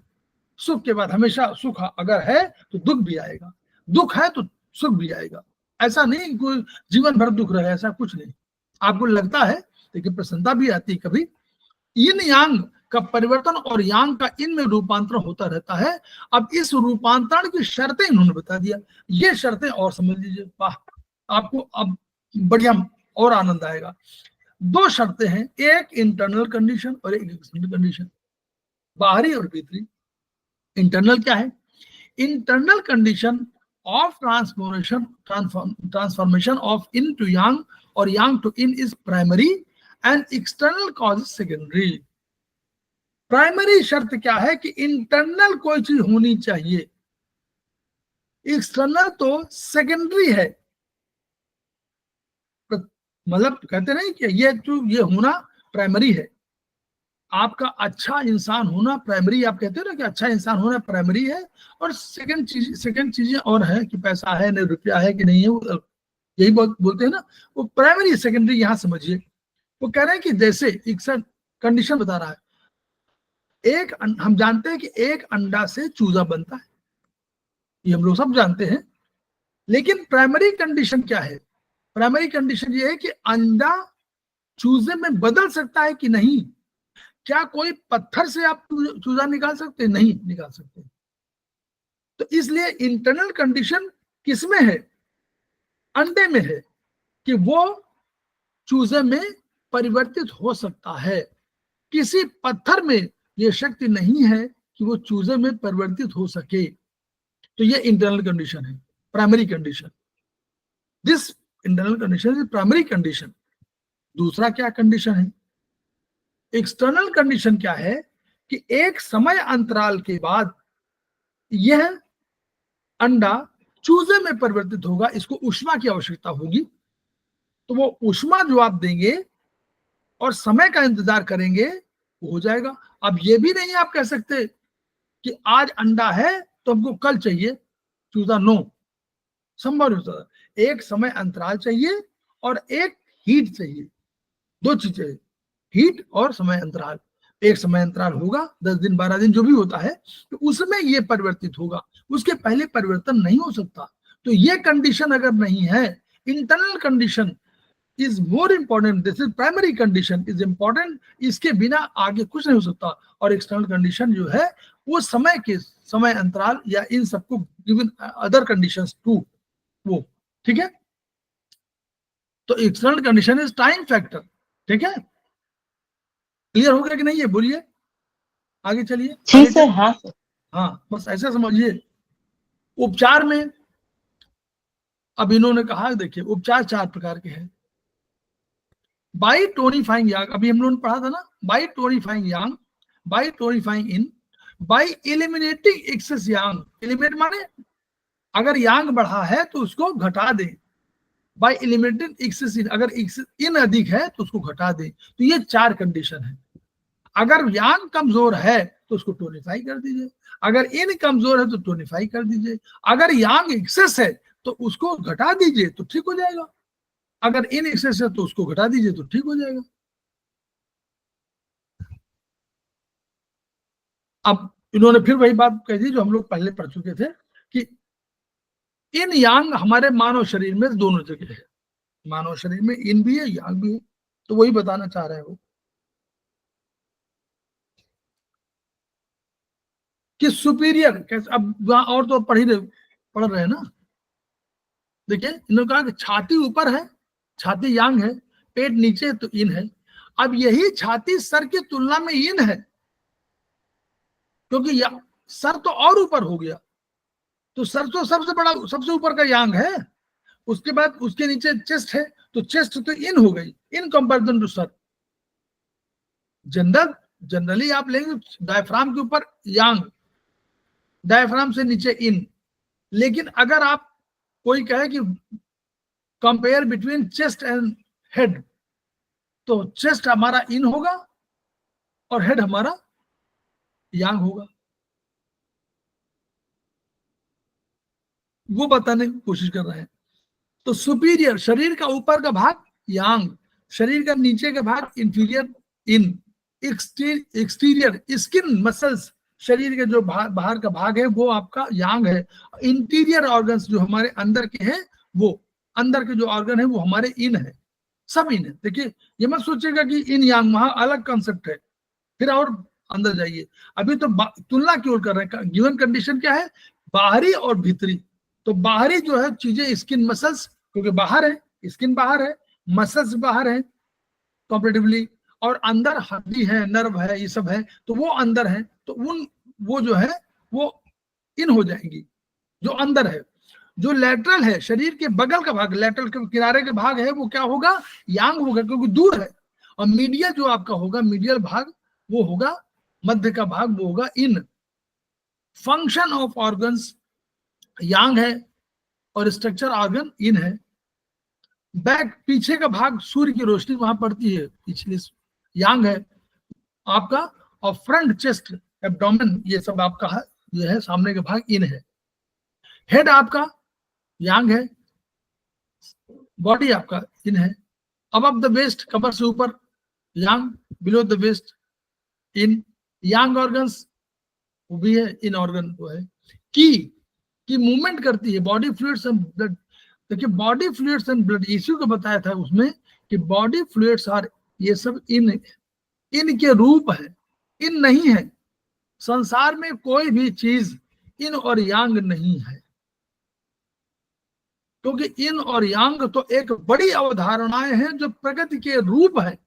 सुख के बाद हमेशा सुख अगर है तो दुख भी आएगा, दुख है तो सुख भी आएगा। ऐसा नहीं कोई जीवन भर दुख रहे, ऐसा कुछ नहीं। आपको लगता है लेकिन प्रसन्नता भी आती है कभी। इन यांग का परिवर्तन और यांग का इन में रूपांतरण होता रहता है। अब इस रूपांतरण की शर्तें इन्होंने बता दिया, ये शर्तें और समझ लीजिए, वाह आपको अब बढ़िया और आनंद आएगा। 2 शर्तें हैं, एक इंटरनल कंडीशन और एक एक्सटर्नल कंडीशन, बाहरी और भीतरी। इंटरनल क्या है? Internal condition of transformation of yin to yang और yang to yin is primary and external cause secondary. Primary शर्त क्या है कि इंटरनल कोई चीज होनी चाहिए, एक्सटर्नल तो सेकेंडरी है। मतलब कहते नहीं कि ये होना प्राइमरी है। आपका अच्छा इंसान होना प्राइमरी, आप कहते हो ना कि अच्छा इंसान होना प्राइमरी है, और सेकंड चीजें और है कि पैसा है नहीं, रुपया है कि नहीं है, वो यही बोलते हैं ना, वो प्राइमरी सेकेंडरी यहां समझिए। वो कह रहे हैं कि जैसे एक कंडीशन बता रहा है, हम जानते हैं कि एक अंडा से चूजा बनता है, ये हम लोग सब जानते हैं। लेकिन प्राइमरी कंडीशन क्या है? प्राइमरी कंडीशन ये है कि अंडा चूजे में बदल सकता है कि नहीं। क्या कोई पत्थर से आप चूजा निकाल सकते? नहीं निकाल सकते। तो इसलिए इंटरनल कंडीशन किसमें है? अंडे में है कि वो चूजे में परिवर्तित हो सकता है। किसी पत्थर में यह शक्ति नहीं है कि वो चूजे में परिवर्तित हो सके। तो ये इंटरनल कंडीशन है, primary condition. This internal condition is primary condition. दूसरा क्या कंडीशन है? एक्सटर्नल कंडीशन क्या है कि एक समय अंतराल के बाद यह अंडा चूजे में परिवर्तित होगा, इसको ऊष्मा की आवश्यकता होगी, तो वो ऊष्मा जो आप देंगे और समय का इंतजार करेंगे वो हो जाएगा। अब ये भी नहीं आप कह सकते कि आज अंडा है तो हमको कल चाहिए चूजा, नो, संभव नहीं होता। एक समय अंतराल चाहिए और एक हीट चाहिए, दो चीजें, हीट और समय अंतराल। एक समय अंतराल होगा 10 दिन 12 दिन जो भी होता है, तो उसमें ये परिवर्तित होगा, उसके पहले परिवर्तन नहीं हो सकता। तो ये कंडीशन अगर नहीं है, internal condition is more important, this is primary condition is important, इसके बिना आगे कुछ नहीं हो सकता। और एक्सटर्नल कंडीशन जो है वो समय के समय अंतराल या इन सबको गिवन अदर कंडीशंस टू, वो ठीक है। तो external condition is time factor, ठीक है। क्लियर हो गया कि नहीं, ये बोलिए, आगे चलिए। जी सर, हाँ सर। हाँ, बस ऐसा समझिए। उपचार में अब इन्होंने कहा, देखिए उपचार 4 प्रकार के हैं। बाई टोनिफाइंग यांग, अभी हम लोगों ने पढ़ा था ना, by tonifying yang, by tonifying yin, by eliminating excess yang. Eliminate माने अगर यांग बढ़ा है तो उसको घटा दें, बाई एलिमिनेटिंग एक्सेस इन, अगर इन अधिक है तो उसको घटा दें। तो ये 4 कंडीशन है। अगर यांग कमजोर है तो उसको टोनिफाई कर दीजिए, अगर इन कमजोर है तो टोनिफाई कर दीजिए, अगर यांग एक्सेस है तो उसको घटा दीजिए तो ठीक हो जाएगा, अगर इन एक्सेस है तो उसको घटा दीजिए तो ठीक हो जाएगा। अब इन्होंने फिर वही बात कह दी जो हम लोग पहले पढ़ चुके थे कि इन यांग हमारे मानव शरीर में दोनों जगह है, मानव शरीर में इन भी है यांग भी है, तो वही बताना चाह रहे हैं वो कि सुपीरियर कैसे। अब वहां और तो पढ़ रहे हैं ना, देखिए इन्होंने कहा कि छाती ऊपर है, छाती यांग है, पेट नीचे तो इन है। अब यही छाती सर की तुलना में इन है, क्योंकि सर तो और ऊपर हो गया, तो सर तो सबसे बड़ा, सबसे ऊपर का यांग है, उसके बाद उसके नीचे चेस्ट है, तो चेस्ट तो इन हो गई in comparison to sir. Generally आप लेंगे डायफ्राम के ऊपर यांग, डायफ्राम से नीचे इन। लेकिन अगर आप कोई कहे कि compare between chest and head, तो चेस्ट हमारा इन होगा और हेड हमारा यांग होगा, वो बताने की कोशिश कर रहे हैं। तो सुपीरियर शरीर का ऊपर का भाग यांग, शरीर का नीचे का भाग इंफीरियर इन। एक्सटीरियर स्किन मसल्स, शरीर के जो बाहर का भाग है वो आपका यांग है। इंटीरियर ऑर्गन्स जो हमारे अंदर के हैं, वो अंदर के जो ऑर्गन है वो हमारे इन है, सब इन है। देखिए ये मत सोचिएगा कि इन यांग, वहां अलग कंसेप्ट है, फिर और अंदर जाइए। अभी तो तुलना क्यों कर रहे हैं, गिवन कंडीशन क्या है, बाहरी और भीतरी। तो बाहरी जो है चीजें स्किन मसल्स, क्योंकि बाहर है, स्किन बाहर है, मसल्स बाहर है कंपैरेटिवली, और अंदर हड्डी है, नर्व है, ये सब है, तो वो अंदर है, तो वो जो है वो इन हो जाएंगी जो अंदर है। जो लेटरल है, शरीर के बगल का भाग, लेटरल के किनारे के भाग है, वो क्या होगा, यांग होगा, क्योंकि दूर है। और मीडिया जो आपका होगा, मीडियल भाग वो होगा, मध्य का भाग वो होगा इन। फंक्शन ऑफ ऑर्गन्स यांग है और स्ट्रक्चर ऑर्गन इन है। बैक पीछे का भाग, सूर्य की रोशनी वहां पड़ती है, पिछले यांग है आपका, और फ्रंट चेस्ट एब्डोमेन ये सब आपका है, ये है सामने का भाग इन है। हेड आपका यांग है, बॉडी आपका इन है। अबव द वेस्ट, कमर से ऊपर yang, below the waist yin. Yang organs वो भी है, इन ऑर्गन वो है। की मूवमेंट करती है, बॉडी फ्लूइड्स एंड ब्लड। देखिए body fluids and blood issue को बताया था उसमें कि बॉडी फ्लूइड्स आर, ये सब इन के रूप है, इन नहीं है। संसार में कोई भी चीज इन और यांग नहीं है, क्योंकि इन और यांग तो एक बड़ी अवधारणाएं हैं जो प्रकृति के रूप है,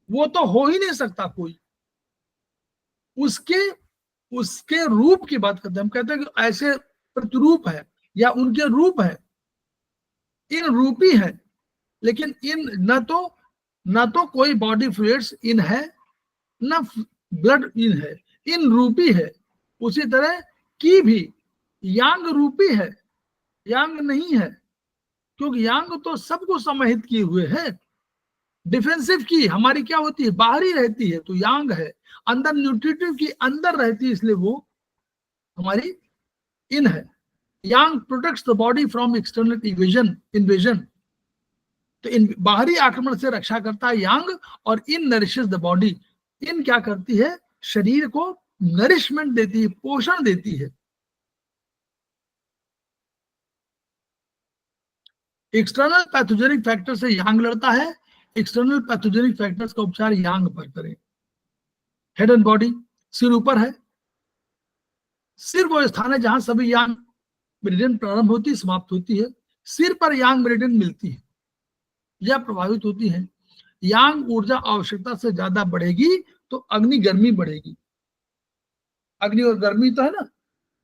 वो तो हो ही नहीं सकता कोई। उसके रूप की बात करते हैं, हम कहते हैं कि ऐसे प्रतिरूप है या उनके रूप है, इन रूपी है। लेकिन इन न तो कोई बॉडी फ्लूइड्स इन है न ब्लड इन है, इन रूपी है। उसी तरह की भी यांग रूपी है, यांग नहीं है, क्योंकि यांग तो सबको समाहित किए हुए है। डिफेंसिव की हमारी क्या होती है, बाहरी रहती है, तो यांग है। अंदर न्यूट्रिटिव की अंदर रहती है, इसलिए वो हमारी इन है। Yang protects the body from external invasion, तो इन बाहरी आक्रमण से रक्षा करता है यांग, और इन नरिशेस द बॉडी, इन क्या करती है, शरीर को नरिशमेंट देती है, पोषण देती है। एक्सटर्नल पैथोजेनिक फैक्टर से यांग लड़ता है, एक्सटर्नल पैथोजेनिक फैक्टर्स का उपचार यांग पर करें। हेड एंड बॉडी, सिर ऊपर है, सिर वो स्थान है जहां सभी यांग मेरिडियन प्रारंभ होती है, समाप्त होती है। सिर पर यांग मेरिडियन मिलती है या प्रभावित होती है। यांग ऊर्जा आवश्यकता से ज्यादा बढ़ेगी तो अग्नि गर्मी बढ़ेगी। अग्नि और गर्मी तो है ना,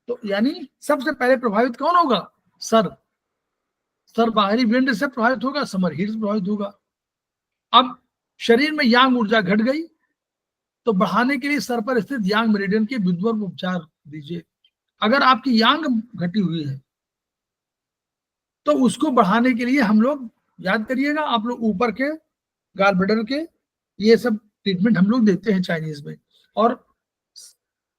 तो यानी सबसे पहले प्रभावित कौन होगा, सर। सर बाहरी विंड से प्रभावित होगा, समर हीट से प्रभावित होगा। अब शरीर में यांग ऊर्जा घट गई तो बढ़ाने के लिए सर पर स्थित यांग मेरिडियन के विद्युत उपचार दीजिए। अगर आपकी यांग घटी हुई है तो उसको बढ़ाने के लिए हम लोग, याद करिएगा आप लोग, ऊपर के गाल ब्लैडर के ये सब ट्रीटमेंट हम लोग देते हैं चाइनीज में, और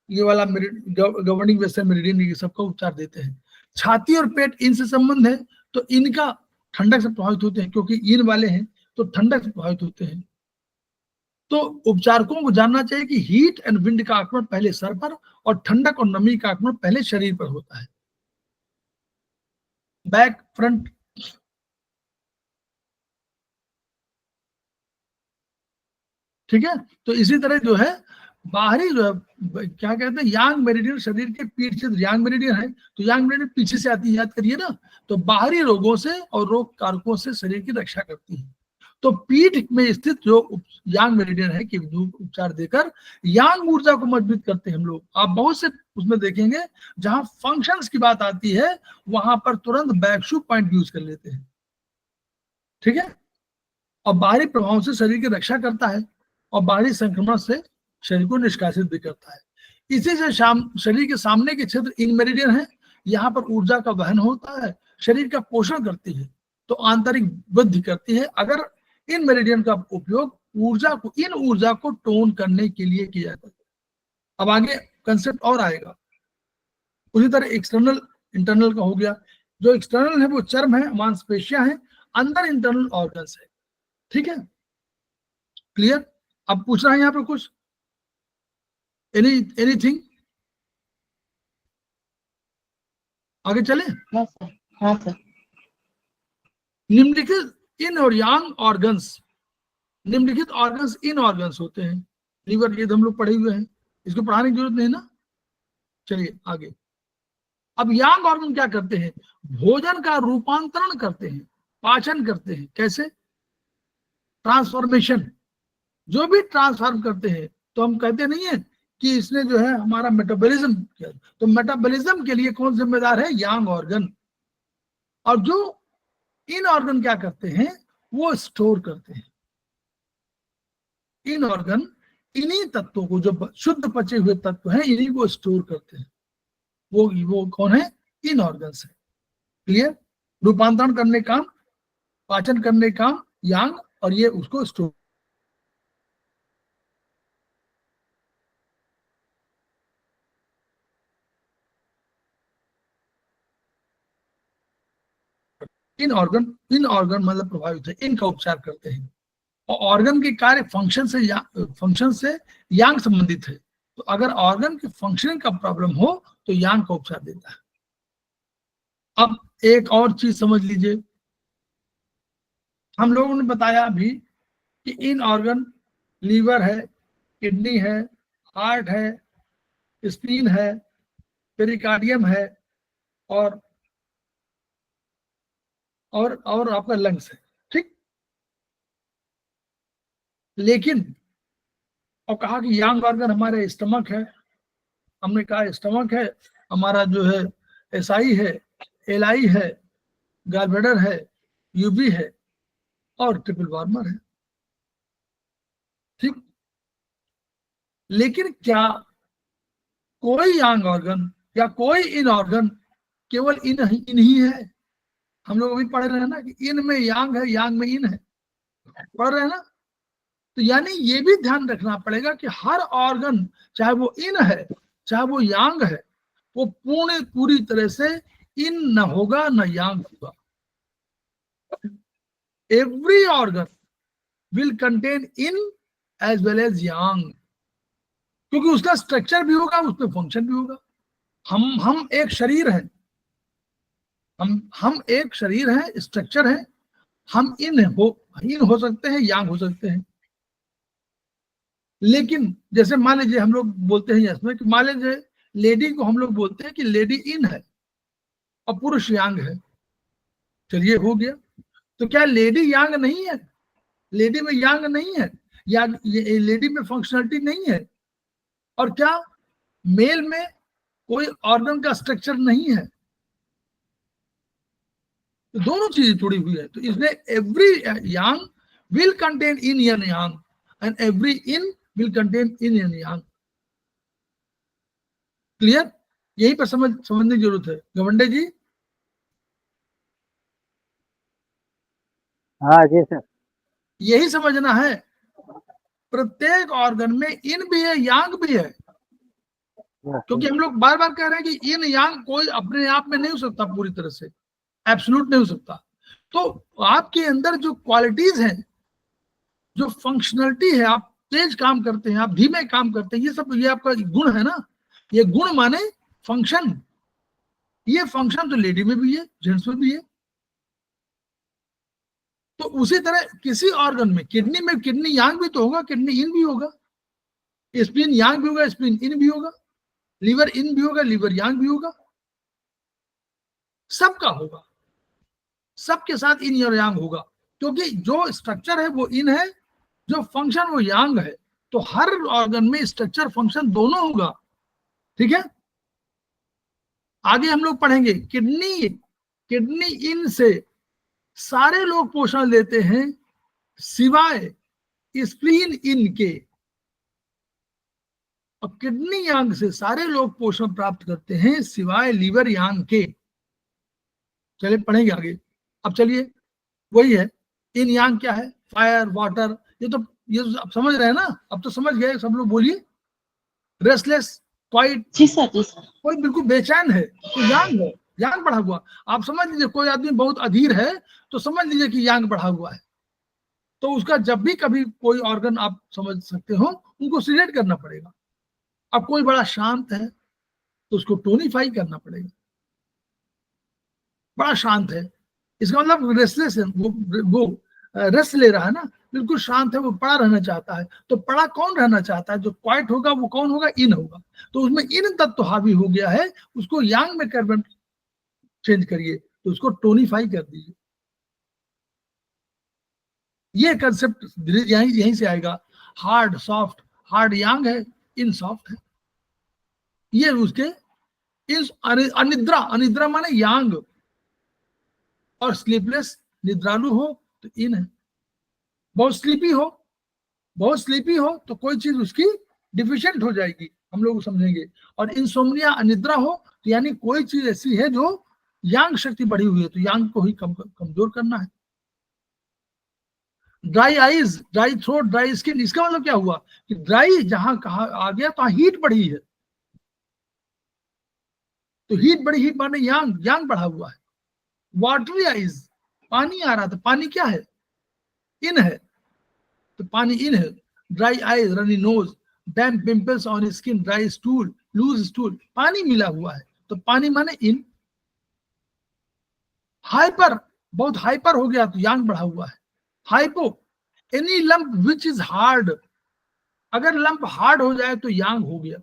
ये वाला गवर्निंग वेस्टर्न मेरिडियन, ये सबका उपचार देते हैं। छाती और पेट इनसे संबंध है, तो इनका ठंडक से प्रभावित होते हैं, क्योंकि इन वाले हैं तो ठंडक से प्रभावित होते हैं। तो उपचारकों को जानना चाहिए कि हीट एंड विंड का आक्रमण पहले सर पर और ठंडक और नमी का आक्रमण पहले शरीर पर होता है। बैक फ्रंट, ठीक है। तो इसी तरह जो है बाहरी जो है क्या कहते हैं, यांग मेरिडियन शरीर के पीठ क्षेत्र यांग मेरिडियन है, तो यांग मेरिडियन पीछे से आती है, याद करिए ना। तो बाहरी रोगों से और रोग कारकों से शरीर की रक्षा करती है। तो पीठ में स्थित जो यांग मेरिडियन है कि उपचार देकर यांग ऊर्जा को मजबूत करते हैं हम लोग। आप बहुत से उसमें देखेंगे जहां फंक्शंस की बात आती है वहां पर तुरंत बैकशू पॉइंट यूज कर लेते हैं, ठीक है। और बाहरी प्रभाव से शरीर की रक्षा करता है और बाहरी संक्रमण से शरीर को निष्कासित भी करता है। इसी से शरीर के सामने के क्षेत्र इन मेरिडियन है, यहाँ पर ऊर्जा का वहन होता है, शरीर का पोषण करती है, तो आंतरिक वृद्धि करती है। अगर इन मेरिडियन का उपयोग इन ऊर्जा को टोन करने के लिए किया जाता है। अब आगे कंसेप्ट और आएगा। उसी तरह एक्सटर्नल इंटरनल का हो गया। जो एक्सटर्नल है वो चर्म है, मांसपेशियां है, अंदर इंटरनल ऑर्गन्स है, ठीक है, क्लियर। अब पूछना है यहाँ पे कुछ, एनीथिंग, आगे चले। हाँ सर, हाँ सर। निम्नलिखित इन और यांग ऑर्गन्स, निम्नलिखित ऑर्गन्स इन ऑर्गन्स होते हैं। लीवर ये तो हम लोग पढ़े हुए हैं, इसको पढ़ाने की जरूरत नहीं ना। चलिए आगे। अब यांग ऑर्गन क्या करते हैं, भोजन का रूपांतरण करते हैं, पाचन करते हैं। कैसे, ट्रांसफॉर्मेशन, जो भी ट्रांसफॉर्म करते हैं। तो हम कहते नहीं है कि इसने जो है हमारा मेटाबॉलिज्म किया, तो मेटाबॉलिज्म के लिए कौन जिम्मेदार है, यांग ऑर्गन। और जो इन ऑर्गन क्या करते हैं, वो स्टोर करते हैं। इन ऑर्गन इन्हीं तत्वों को, जो शुद्ध पचे हुए तत्व हैं, इन्हीं को स्टोर करते हैं। वो कौन है, इन ऑर्गन्स है, क्लियर। रूपांतरण करने काम, पाचन करने काम यांग, और ये उसको स्टोर। इन ऑर्गन मतलब प्रभावित है, इनका उपचार करते हैं। और ऑर्गन के कार्य फंक्शन से यांग संबंधित है। तो अगर ऑर्गन की फंक्शनिंग का प्रॉब्लम हो तो यांग का उपचार देता है। अब एक और चीज समझ लीजिए, हम लोगों ने बताया अभी कि इन ऑर्गन लीवर है, किडनी है, हार्ट है, स्प्लीन है, पेरिकार्डियम है, और आपका लंग्स है, ठीक। लेकिन और कहा कि यांग ऑर्गन हमारे स्टमक है, हमने कहा स्टमक है हमारा, जो है एसआई है, एलआई है, गॉल ब्लैडर है, यूबी है, और ट्रिपल वार्मर है, ठीक। लेकिन क्या कोई यांग ऑर्गन या कोई इन ऑर्गन केवल इन ही है? हम लोग अभी पढ़ रहे हैं ना कि इन में यांग है, यांग में इन है, पढ़ रहे हैं ना। तो यानी ये भी ध्यान रखना पड़ेगा कि हर ऑर्गन, चाहे वो इन है चाहे वो यांग है, वो पूरी तरह से इन न होगा न यांग होगा। Every organ will contain yin as well as yang, क्योंकि उसका स्ट्रक्चर भी होगा, उसमें फंक्शन भी होगा। हम एक शरीर हैं, हम एक शरीर है, स्ट्रक्चर है। हम इन हो सकते हैं, यांग हो सकते हैं। लेकिन जैसे मान लीजिए हम लोग बोलते हैं इसमें कि मान लीजिए लेडी को हम लोग बोलते हैं कि लेडी इन है और पुरुष यांग है। चलिए हो गया। तो क्या लेडी यांग नहीं है? लेडी में यांग नहीं है, या लेडी में फंक्शनलिटी नहीं है? और क्या मेल में कोई ऑर्गन का स्ट्रक्चर नहीं है? तो दोनों चीजें जुड़ी हुई है। तो इसलिए every Yang will contain in an Yang and every in will contain in an Yang. Clear? यही पर समझने की जरूरत है। गवंडे जी? हाँ जी सर। यही समझना है। प्रत्येक ऑर्गन में इन भी है, यांग भी है। क्योंकि हम लोग बार बार कह रहे हैं कि इन यांग कोई अपने आप में नहीं हो सकता, पूरी तरह से एब्सोल्यूट नहीं हो सकता। तो आपके अंदर जो क्वालिटीज हैं, जो फंक्शनलिटी है, आप तेज काम करते हैं, आप धीमे काम करते हैं, ये सब ये आपका गुण है ना। ये गुण माने फंक्शन। ये फंक्शन तो लेडी में भी है, जेंट्स में भी है। तो उसी तरह किसी ऑर्गन में किडनी यांग भी तो होगा, किडनी इन भी होगा, स्प्लीन यांग भी होगा, स्प्लीन इन भी होगा, लीवर इन भी होगा, लीवर यांग भी होगा। सबका होगा, सबके साथ इन और यांग होगा, क्योंकि जो स्ट्रक्चर है वो इन है, जो फंक्शन वो यांग है। तो हर ऑर्गन में स्ट्रक्चर फंक्शन दोनों होगा। ठीक है? आगे हम लोग पढ़ेंगे किडनी इन से सारे लोग पोषण लेते हैं सिवाय स्प्लीन इन के, और किडनी यांग से सारे लोग पोषण प्राप्त करते हैं सिवाय लीवर यांग के। चलिए पढ़ेंगे आगे। अब चलिए, वही है इन यांग क्या है, फायर, वाटर। ये तो अब समझ रहे हैं ना? अब तो समझ गए सब लोग। बोलिए। Restless, quiet. जी सर, जी सर। कोई बिल्कुल बेचैन है तो यांग है, यांग बढ़ा हुआ। आप समझ लीजिए कोई आदमी बहुत अधीर है तो समझ लीजिए कि यांग बढ़ा हुआ है। तो उसका जब भी कभी कोई ऑर्गन आप समझ सकते हो, उनको सिलेक्ट करना पड़ेगा। अब कोई बड़ा शांत है तो उसको टोनिफाई करना पड़ेगा। बड़ा शांत है, इसका मतलब रेस्टलेस है, वो रेस्ट ले रहा है ना, बिल्कुल शांत है, वो पड़ा रहना चाहता है। तो पड़ा कौन रहना चाहता है? जो क्वाइट होगा वो कौन होगा? इन होगा। तो उसमें इन तत्व हावी हो गया है, उसको यांग में कन्वर्ट चेंज करिए, तो उसको टोनिफाई कर दीजिए। ये कंसेप्ट यहीं से आएगा। Hard, soft. हार्ड यांग है, इन सॉफ्ट है। ये उसके अनिद्रा, अनिद्रा माने यांग, और स्लीपलेस, निद्रालु हो तो इन है। बहुत स्लीपी हो तो कोई चीज उसकी डिफिशिएंट हो जाएगी, हम लोग समझेंगे। और इंसोम्निया, अनिद्रा हो तो यानी कोई चीज ऐसी है जो यांग शक्ति बढ़ी हुई है, तो यांग को ही कमजोर करना है। Dry eyes, dry throat, dry skin, इसका मतलब क्या हुआ कि ड्राई जहां कहा आ गया तो हीट बढ़ी है। तो हीट बढ़ी, हीट माने यांग, यांग बढ़ा हुआ है। वाटरी आईज, पानी आ रहा था, पानी क्या है? इन है, तो पानी इन है। Dry eyes, runny nose, damp pimples on skin, dry stool, loose stool, पानी मिला हुआ है, तो पानी माने इन। हाइपर, बहुत हाइपर हो गया तो यांग बढ़ा हुआ है। Hypo, any lump which is hard, अगर लंप हार्ड हो जाए तो यांग हो गया।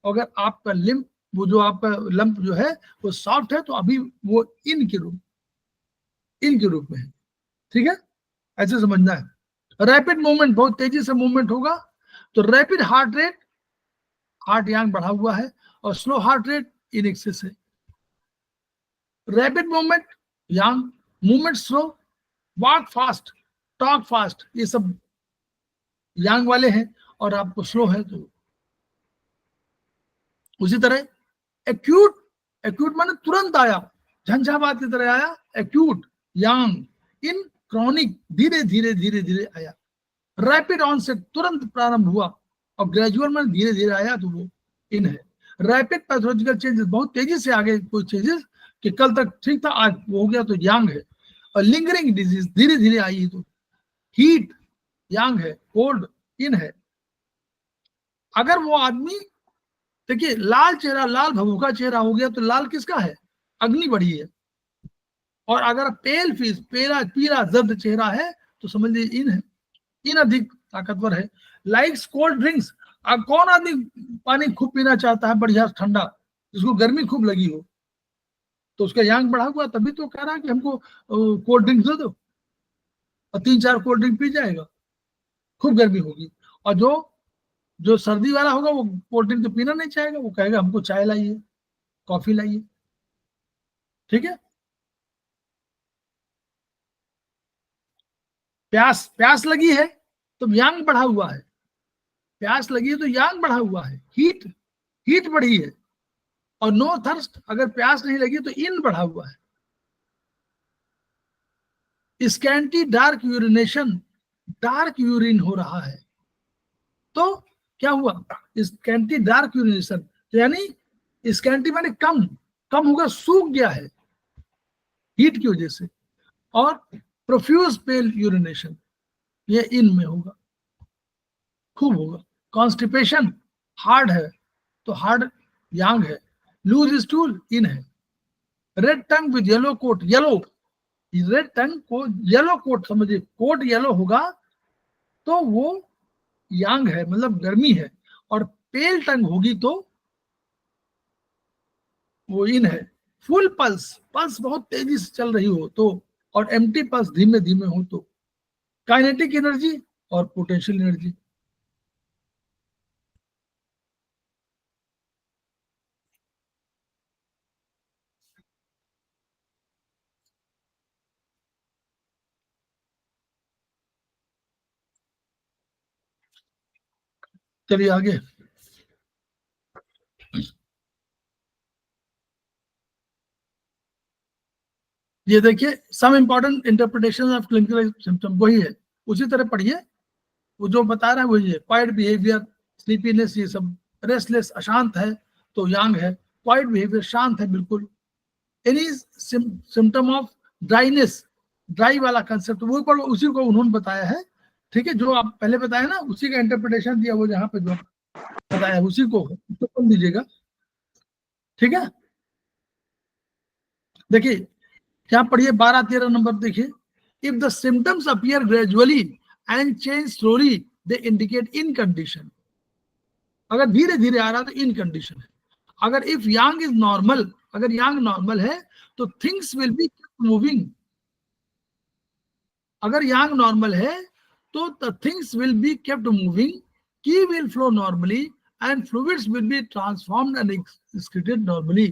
अगर आपका लिम्प, वो जो आपका लंप जो है वो सॉफ्ट है, तो अभी वो इन के रूप में है। ठीक है? ऐसे समझना है। रैपिड मूवमेंट, बहुत तेजी से मूवमेंट होगा तो rapid heart rate, heart yang बढ़ा हुआ है, और slow heart rate yin excess है। Rapid movement yang, movement slow, walk fast, talk fast, ये सब यांग वाले हैं। और आपको स्लो है तो उसी तरह एक्यूट, एक्यूट माने तुरंत आया, झंझावात की तरह आया, एक्यूट यांग। इन क्रॉनिक धीरे धीरे धीरे धीरे आया। रैपिड ऑनसेट तुरंत प्रारंभ हुआ, और ग्रेजुअल माने धीरे धीरे आया, तो वो इन है। रैपिड पैथोलॉजिकल चेंजेस, बहुत तेजी से आगे कोई चेंजेस कि कल तक ठीक था आज वो हो गया, तो यांग है। और लिंगरिंग डिजीज धीरे धीरे आई, तो हीट यांग है, कोल्ड इन है। अगर वो आदमी देखिए लाल चेहरा, लाल भभूका चेहरा हो गया, तो लाल किसका है? अग्नि बढ़ी है। और अगर पेल फीस, पीला पीला जर्द चेहरा है, तो समझ लीजिए इन है, इन अधिक ताकतवर है। लाइक्स कोल्ड ड्रिंक्स, अब कौन आदमी पानी खूब पीना चाहता है बढ़िया ठंडा, जिसको गर्मी खूब लगी हो, तो उसका यांग बढ़ा हुआ, तभी तो कह रहा है कि हमको कोल्ड ड्रिंक्स दे दो, और 3-4 कोल्ड ड्रिंक पी जाएगा, खूब गर्मी होगी। और जो जो सर्दी वाला होगा वो कोल्ड ड्रिंक तो पीना नहीं चाहेगा, वो कहेगा हमको चाय लाइए, कॉफी लाइए। ठीक है। प्यास, प्यास लगी है तो यांग बढ़ा हुआ है, प्यास लगी है तो यांग बढ़ा हुआ है। हीट, हीट बढ़ी है। और नो थर्स्ट, अगर प्यास नहीं लगी तो इन बढ़ा हुआ है। Scanty dark urination, dark urine हो रहा है, तो क्या हुआ? स्कैंटी डार्क यूरिनेशन, यानी स्कैंटी माने कम, कम होगा, सूख गया है हीट की वजह से। और प्रोफ्यूज पेल यूरिनेशन, ये इन में होगा, खूब होगा। कॉन्स्टिपेशन, हार्ड है तो हार्ड यांग है। लूज स्टूल इन है। Red tongue with yellow coat, yellow, red tongue को येलो कोट समझिए, कोट येलो होगा तो वो यांग है, मतलब गर्मी है। और पेल टंग होगी तो वो इन है। फुल पल्स, पल्स बहुत तेजी से चल रही हो तो, और एम्प्टी पल्स धीमे धीमे हो तो काइनेटिक एनर्जी और पोटेंशियल एनर्जी। चलिए आगे। ये देखिए some important interpretation of clinical symptom, वही है, उसी तरह पढ़िए, वो जो बता रहा है वही है। क्वाइट बिहेवियर, स्लीपीनेस, ये सब। रेस्टलेस, अशांत है तो यांग है। क्वाइट बिहेवियर, शांत है बिल्कुल। Any symptom of dryness, dry वाला कंसेप्ट वो पर उसी को उन्होंने बताया है। ठीक है, जो आप पहले बताया ना उसी का इंटरप्रिटेशन दिया, वो जहाँ पे जो बताया उसी को तो पढ़ लीजिएगा। ठीक है, देखिए क्या पढ़िए 12-13 नंबर देखिए। If the symptoms appear gradually and change slowly they indicate in condition, अगर धीरे धीरे आ रहा तो इन कंडीशन है। अगर इफ यांग इज नॉर्मल, अगर यांग नॉर्मल है तो थिंग्स विल बी मूविंग। अगर यांग नॉर्मल है तो the things will be kept moving, qi will flow normally and fluids will be transformed and excreted normally.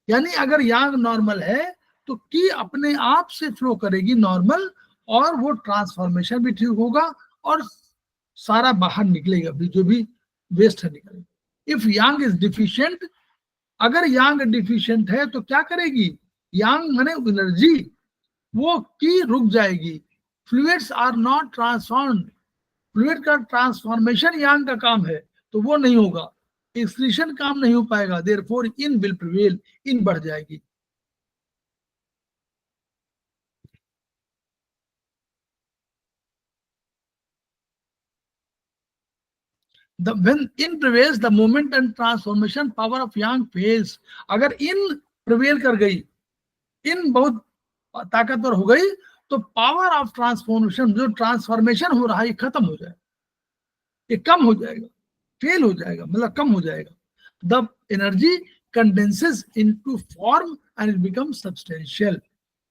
यानी अगर यांग नॉर्मल है तो की अपने आप से फ्लो करेगी नॉर्मल, और वो ट्रांसफॉर्मेशन भी ठीक होगा और सारा बाहर निकलेगा भी, जो भी वेस्ट है निकलेगा। इफ यांग इज डिफिशिएंट, अगर यांग डिफिशिएंट है तो क्या करेगी? यांग माने एनर्जी, वो की रुक जाएगी। Fluids are not transformed, fluid का ट्रांसफॉर्मेशन यांग का काम है तो वो नहीं होगा, एक्सक्रीशन काम नहीं हो पाएगा, देयरफॉर इन विल प्रिवेल, इन बढ़ जाएगी। When in prevails, the movement and transformation power of yang fails. अगर in prevail कर गई, in बहुत ताकतवर हो गई, तो पावर ऑफ ट्रांसफॉर्मेशन, जो ट्रांसफॉर्मेशन हो रहा है ये खत्म हो जाएगा, ये कम हो जाएगा, फेल हो जाएगा, मतलब कम हो जाएगा। The energy condenses into form and it become substantial.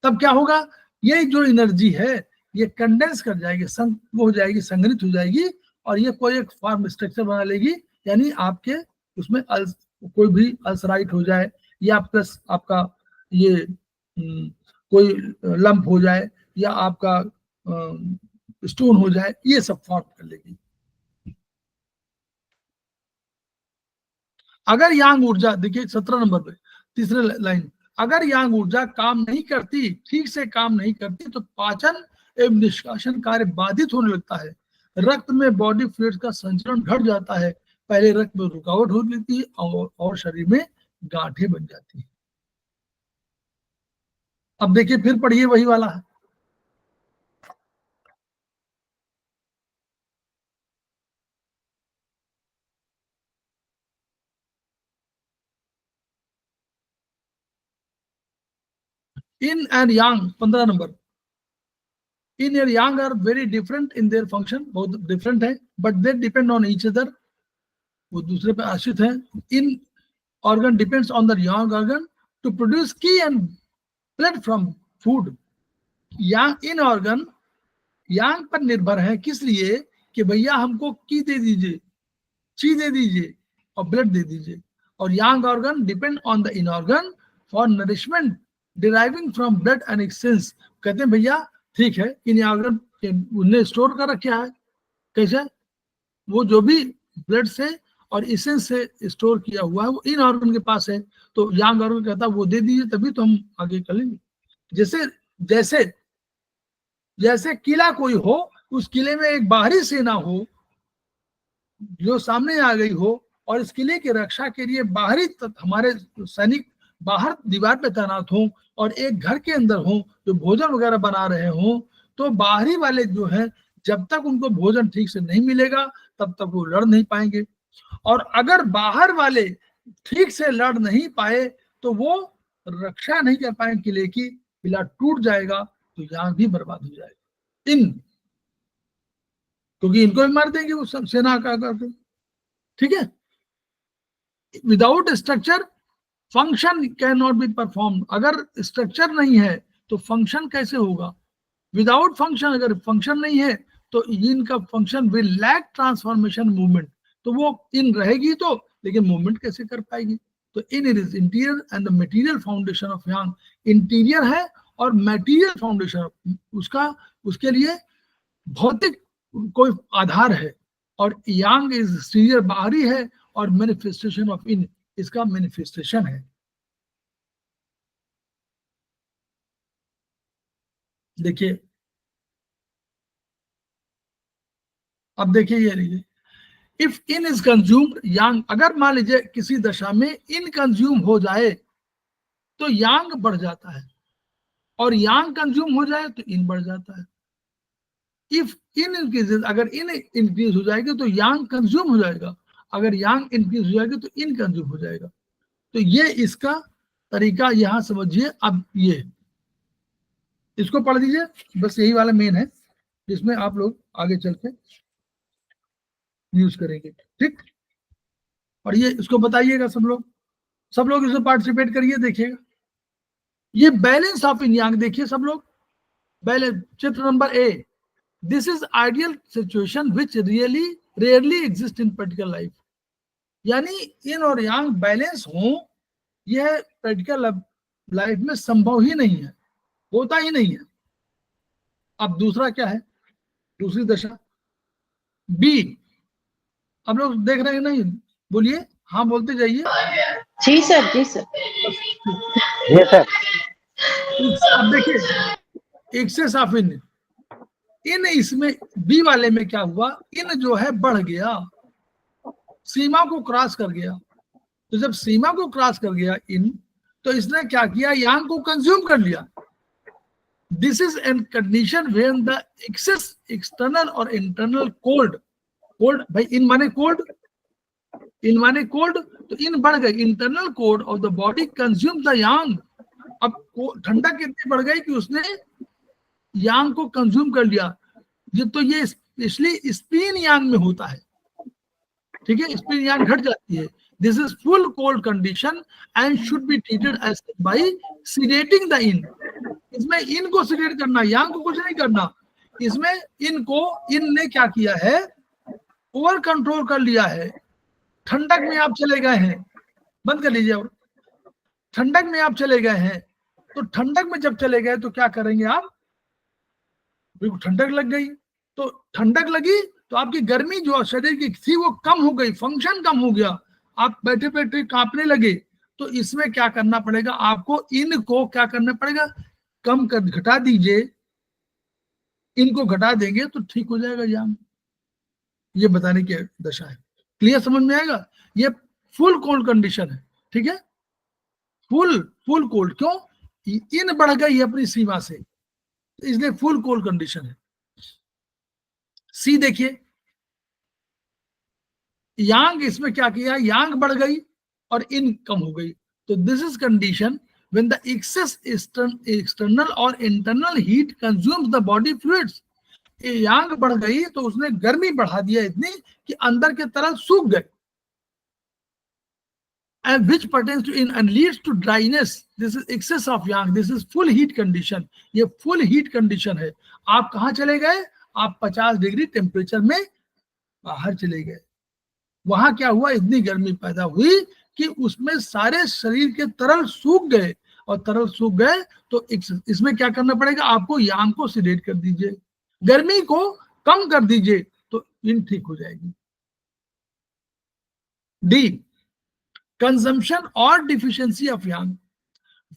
तब क्या होगा? ये जो एनर्जी है ये कंडेंस कर जाएगी, वो हो जाएगी, संग्रहित हो जाएगी, और ये कोई एक फॉर्म स्ट्रक्चर बना लेगी। यानी आपके उसमें कोई भी अल्सराइट हो जाए, या प्लस आपका ये कोई लंप हो जाए, या आपका स्टोन हो जाए, ये सब फॉर्म कर लेगी। अगर यांग ऊर्जा, देखिए 17 नंबर पे तीसरे लाइन, अगर यांग ऊर्जा काम नहीं करती, ठीक से काम नहीं करती, तो पाचन एवं निष्कासन कार्य बाधित होने लगता है, रक्त में बॉडी फ्लूइड्स का संचरण घट जाता है, पहले रक्त में रुकावट हो लेती है और शरीर में गांठें बन जाती है। अब देखिए फिर पढ़िए वही वाला है। इन एंड यांग 15 नंबर, yin and yang are very different in their function, बहुत डिफरेंट है, but they depend on each other, वो दूसरे पे आश्रित है। इन organ depends on the yang organ to produce ki and blood from food. yang in organ yang पर निर्भर है, किस लिए कि भैया हमको की दे दीजिए, ची दे दीजिए और ब्लड दे दीजिए, और yang organ depend on the in organ for nourishment deriving from blood and excess। कहते हैं भैया ठीक है, इन organ उन्हें स्टोर कर रखा है, कैसे, वो जो भी ब्लड से और इसेंस से स्टोर किया हुआ है वो इन ऑर्गन के पास है, तो यांग ऑर्गन कहता है वो दे दीजिए, तभी तो हम आगे कर लेंगे। जैसे जैसे जैसे किला कोई हो, उस किले में एक बाहरी सेना हो जो सामने आ गई हो, और इस किले की रक्षा के लिए बाहरी हमारे सैनिक बाहर दीवार पे तैनात हो, और एक घर के अंदर हो जो भोजन वगैरह बना रहे हो, तो बाहरी वाले जो है जब तक उनको भोजन ठीक से नहीं मिलेगा तब तक वो लड़ नहीं पाएंगे, और अगर बाहर वाले ठीक से लड़ नहीं पाए तो वो रक्षा नहीं कर पाएंगे किले की, किला टूट जाएगा, तो यहाँ भी बर्बाद हो जाएगा इन, क्योंकि इनको भी मार देंगे वो सब सेना का करके, ठीक है। Without structure function can not be perform, अगर स्ट्रक्चर नहीं है तो फंक्शन कैसे होगा, विदाउट फंक्शन, अगर फंक्शन नहीं है तो इनका function will lack transformation movement, तो वो इन रहेगी तो लेकिन मूवमेंट कैसे कर पाएगी। तो yin is interior and the material foundation of yang, interior है और मटेरियल फाउंडेशन उसका, उसके लिए भौतिक कोई आधार है, और यांग इज एक्सटीरियर बाहरी है, और मैनिफेस्टेशन ऑफ इन इसका मैनिफेस्टेशन है। देखिए अब देखिए ये लीजिए, इफ इन इज कंज्यूम्ड यांग, अगर मान लीजिए किसी दशा में इन कंज्यूम हो जाए तो यांग बढ़ जाता है, और यांग कंज्यूम हो जाए तो इन बढ़ जाता है। इफ इन इंक्रीजेस, अगर इन इंक्रीज हो जाएगी तो यांग कंज्यूम हो जाएगा, अगर यांग इंक्रीज हो जाएगी तो इन कंज्यूम हो जाएगा। तो ये इसका तरीका यहां समझिए। अब ये इसको पढ़ दीजिए, बस यही वाला मेन है जिसमें आप लोग आगे चल के यूज करेंगे, ठीक। और ये इसको बताइएगा सब लोग इसमें पार्टिसिपेट करिए। देखिएगा ये बैलेंस ऑफ इन यांग, देखिए सब लोग बैलेंस, चित्र number A, this is ideal situation which rarely exist in practical life, यानी इन और यांग बैलेंस हो, यह प्रैक्टिकल लाइफ में संभव ही नहीं है, होता ही नहीं है। अब दूसरा क्या है, दूसरी दशा बी, अब लोग देख रहे हैं नहीं, बोलिए, हाँ बोलते जाइए। जी सर, जी सर। जी सर। अब देखिए एक्सेस ऑफ इन इसमें बी वाले में क्या हुआ, इन जो है बढ़ गया, सीमा को क्रॉस कर गया, तो जब सीमा को क्रॉस कर गया इन, तो इसने क्या किया, यांग को कंज्यूम कर लिया। This is an condition when the excess external और इंटरनल कोल्ड भाई इन माने कोल्ड, तो इन बढ़ गए, internal cold of the body consume the yang. अब ठंडक कितनी बढ़ गई कि उसने यांग को कंज्यूम कर लिया। तो ये इसलिए स्पिन यांग में होता है, ठीक है, स्पिन यांग घट जाती है। This is full cold condition and should be treated as by sedating the yin. इसमें इन को सीडेट करना, यांग को कुछ नहीं करना, इसमें इन ने क्या किया है, ओवर कंट्रोल कर लिया है। ठंडक में आप चले गए हैं, बंद कर लीजिए, ठंडक में आप चले गए हैं, तो ठंडक में जब चले गए तो क्या करेंगे आप, बिल्कुल ठंडक लग गई, तो ठंडक लगी तो आपकी गर्मी जो शरीर की थी वो कम हो गई, फंक्शन कम हो गया, आप बैठे बैठे कांपने लगे, तो इसमें क्या करना पड़ेगा आपको, इनको क्या करना पड़ेगा, कम कर घटा दीजिए, इनको घटा देंगे तो ठीक हो जाएगा यांग। ये बताने की दशा है। क्लियर, समझ में आएगा? ये फुल कोल्ड कंडीशन है, ठीक है, फुल कोल्ड। क्यों? इन बढ़ गई अपनी सीमा से, इसलिए फुल कोल्ड कंडीशन है। सी देखिए, यांग, इसमें क्या किया, यांग बढ़ गई और इन कम हो गई, तो this is condition when the excess external और internal heat consumes the body fluids. Yang बढ़ गई तो उसने गर्मी बढ़ा दिया इतनी कि अंदर के तरल सूख गए, and which pertains to in and leads to dryness. This is excess of yang. This is full heat condition. ये full heat condition है। आप कहाँ चले गए, आप 50 डिग्री टेम्परेचर में बाहर चले गए, वहां क्या हुआ, इतनी गर्मी पैदा हुई कि उसमें सारे शरीर के तरल सूख गए, और तरल सूख गए तो इसमें क्या करना पड़ेगा आपको, यांग को सिलेट कर दीजिए, गर्मी को कम कर दीजिए, तो इन ठीक हो जाएगी। डी, कंजम्पशन और deficiency of Yang.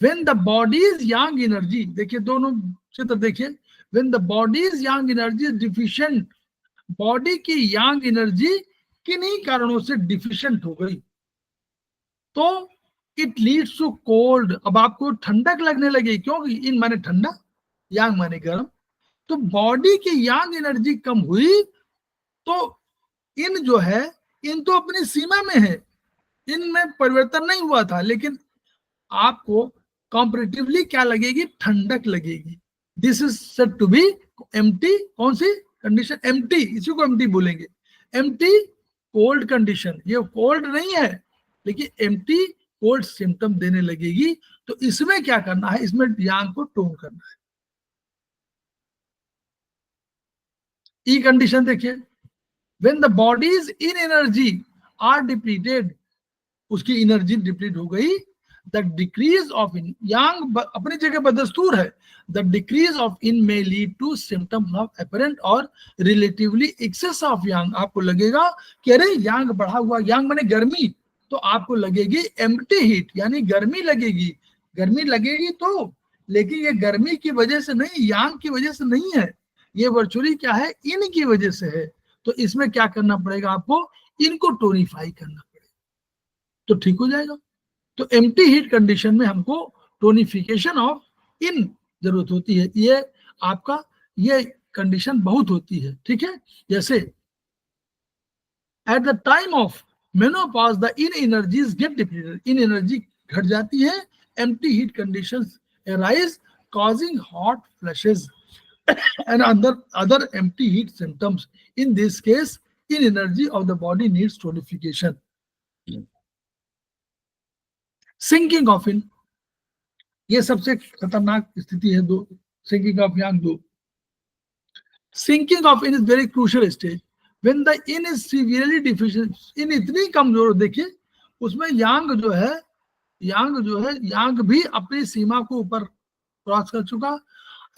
When the bodies Yang energy, देखिए दोनों चित्र देखिए, when the bodies Yang energy is deficient, body की यांग एनर्जी किन्हीं कारणों से डिफिशिएंट हो गई, तो इट लीड्स टू कोल्ड। अब आपको ठंडक लगने लगी, क्योंकि इन माने ठंडा, यांग माने गर्म, तो बॉडी की यांग एनर्जी कम हुई, तो इन जो है, इन तो अपनी सीमा में है, इनमें परिवर्तन नहीं हुआ था, लेकिन आपको कंपैरेटिवली क्या लगेगी, ठंडक लगेगी। This is said to be empty, कौन सी कंडीशन, एम्प्टी, इसी को एम्प्टी बोलेंगे, एम्प्टी कोल्ड कंडीशन। ये कोल्ड नहीं है, लेकिन एम्प्टी कोल्ड सिम्टम देने लगेगी, तो इसमें क्या करना है, इसमें यांग को टोन करना है। ई कंडीशन देखिए, when the body's yin energy are depleted, उसकी एनर्जी डिप्लीट हो गई, the decrease of yin, yang अपनी जगह बदस्तूर है, the decrease of yin may lead to symptoms of apparent और रिलेटिवली एक्सेस ऑफ यांग। आपको लगेगा कि अरे यांग बढ़ा हुआ, यांग माने गर्मी, तो आपको लगेगी एम्प्टी हीट, यानी गर्मी लगेगी, गर्मी लगेगी तो, लेकिन ये गर्मी की वजह से नहीं, यांग की वजह से नहीं है, ये वर्चुअली क्या है, इनकी वजह से है। तो इसमें क्या करना पड़ेगा आपको, इनको टोनिफाई करना पड़ेगा, तो ठीक हो जाएगा। तो एम्प्टी हीट कंडीशन में हमको टोनिफिकेशन ऑफ इन जरूरत होती है, ये आपका ये कंडीशन बहुत होती है, ठीक है। जैसे at the time of menopause the yin energies get depleted, yin energy घट जाती है, empty heat conditions arise causing hot flushes and other empty heat symptoms. In this case, in energy of the body needs tonification. Sinking of in, ये सबसे खतरनाक स्थिति है, दो sinking of yang, दो sinking of in is very crucial stage when the in is severely deficient, in इतनी कमजोर, देखिए उसमें यांग जो है, यांग भी अपनी सीमा को ऊपर क्रॉस कर चुका,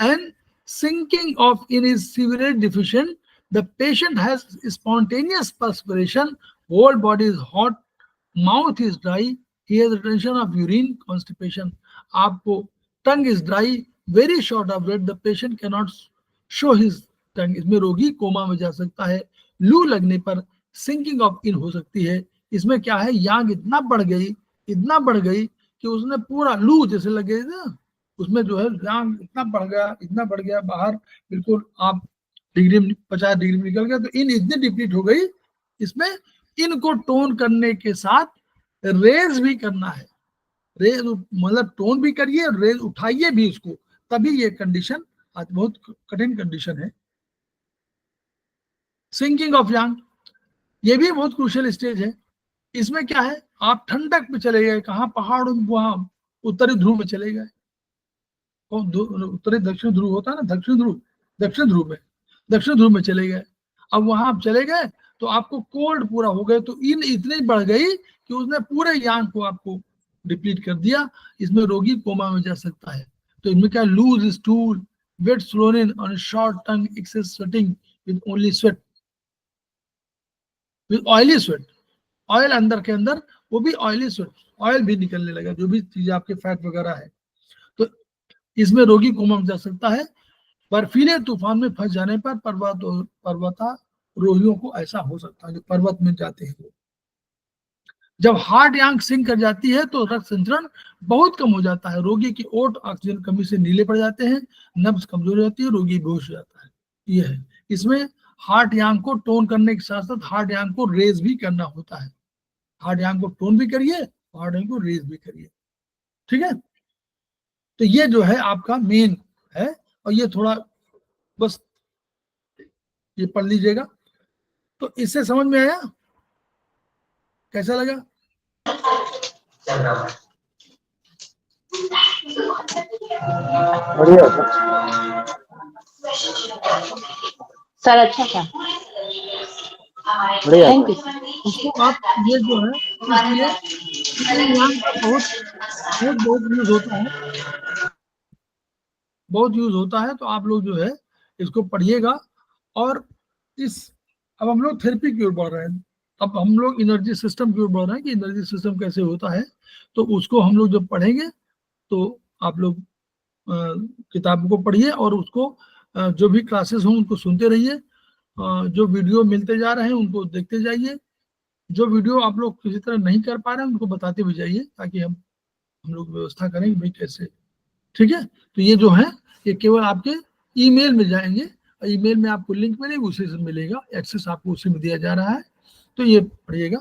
and sinking of in is severely deficient, the patient has spontaneous perspiration, whole body is hot, mouth is dry, he has retention of urine, constipation, आपको tongue is dry, very short of breath, the patient cannot show his tongue, इसमें रोगी coma में जा सकता है, लू लगने पर sinking of in हो सकती है। इसमें क्या है, यांग इतना बढ़ गई कि उसने पूरा लू जैसे लगे ना, उसमें जो है यांग इतना बढ़ गया बाहर, बिल्कुल आप डिग्री 50 डिग्री में निकल गया, तो इन इतनी डिप्लीट हो गई। इसमें इनको टोन करने के साथ रेज भी करना है, रेज मतलब टोन भी करिए, रेज उठाइए भी उसको, तभी ये कंडीशन आज बहुत कठिन कंडीशन है। सिंकिंग ऑफ यांग, ये भी बहुत क्रूशियल स्टेज है। इसमें क्या है, आप ठंडक में चले गए, कहाँ, पहाड़, वहां उत्तरी ध्रुव में चले गए, उत्तरी दक्षिण ध्रुव होता है ना, दक्षिण ध्रुव में चले गए। अब वहां आप चले गए तो आपको कोल्ड पूरा हो गए, तो इन इतनी बढ़ गई कि उसने पूरे यांग को आपको डिप्लीट कर दिया। इसमें रोगी कोमा में जा सकता है। तो इनमें क्या, लूज स्टूल, वेट स्लोनिन on short tongue, excess sweating with only sweat, with oily sweat, oil अंदर के अंदर वो भी ऑयली स्वेट, ऑयल भी निकलने लगा, जो भी चीज आपके फैट वगैरह है। तो इसमें रोगी कोमा में जा सकता है। बर्फीले तूफान में फंस जाने पर पर्वतारोहियों को ऐसा हो सकता है, जो पर्वत में जाते हैं वो। जब हार्ट यांग सिंक कर जाती है तो रक्त संचरण बहुत कम हो जाता है, रोगी की ओट ऑक्सीजन कमी से नीले पड़ जाते हैं, नब्ज कमजोर हो जाती है, रोगी बेहोश हो जाता है। ये है इसमें हार्ट यांग को टोन करने के साथ साथ हार्ट यांग को रेज भी करना होता है। हार्ट यांग को टोन भी करिए, हार्ट यांग को रेज भी करिए, ठीक है। तो ये जो है आपका मेन है, और ये थोड़ा बस ये पढ़ लीजिएगा। तो इससे समझ में आया, कैसा लगा? बढ़िया सर अच्छा था, बढ़िया थैंक यू। इसको आप ये जो है, इसलिए यहाँ बहुत यूज होता है, बहुत यूज होता है। तो आप लोग जो है इसको पढ़िएगा। और अब हम लोग थेरेपी की ओर बढ़ रहे हैं, अब हम लोग एनर्जी सिस्टम की ओर बढ़ रहे हैं कि एनर्जी सिस्टम कैसे होता है। तो उसको हम लोग जब पढ़ेंगे तो आप लोग किताब को पढ़िए और उसको जो भी क्लासेस हों उनको सुनते रहिए, जो वीडियो मिलते जा रहे हैं उनको देखते जाइए, जो वीडियो आप लोग किसी तरह नहीं कर पा रहे हैं उनको बताते भी जाइए, ताकि हम लोग व्यवस्था करें कि भाई कैसे, ठीक है। तो ये जो है ये केवल आपके ईमेल में जाएंगे, और ईमेल में आपको लिंक मिलेगी, उसी से मिलेगा, एक्सेस आपको उसी में दिया जा रहा है। तो ये पढ़िएगा।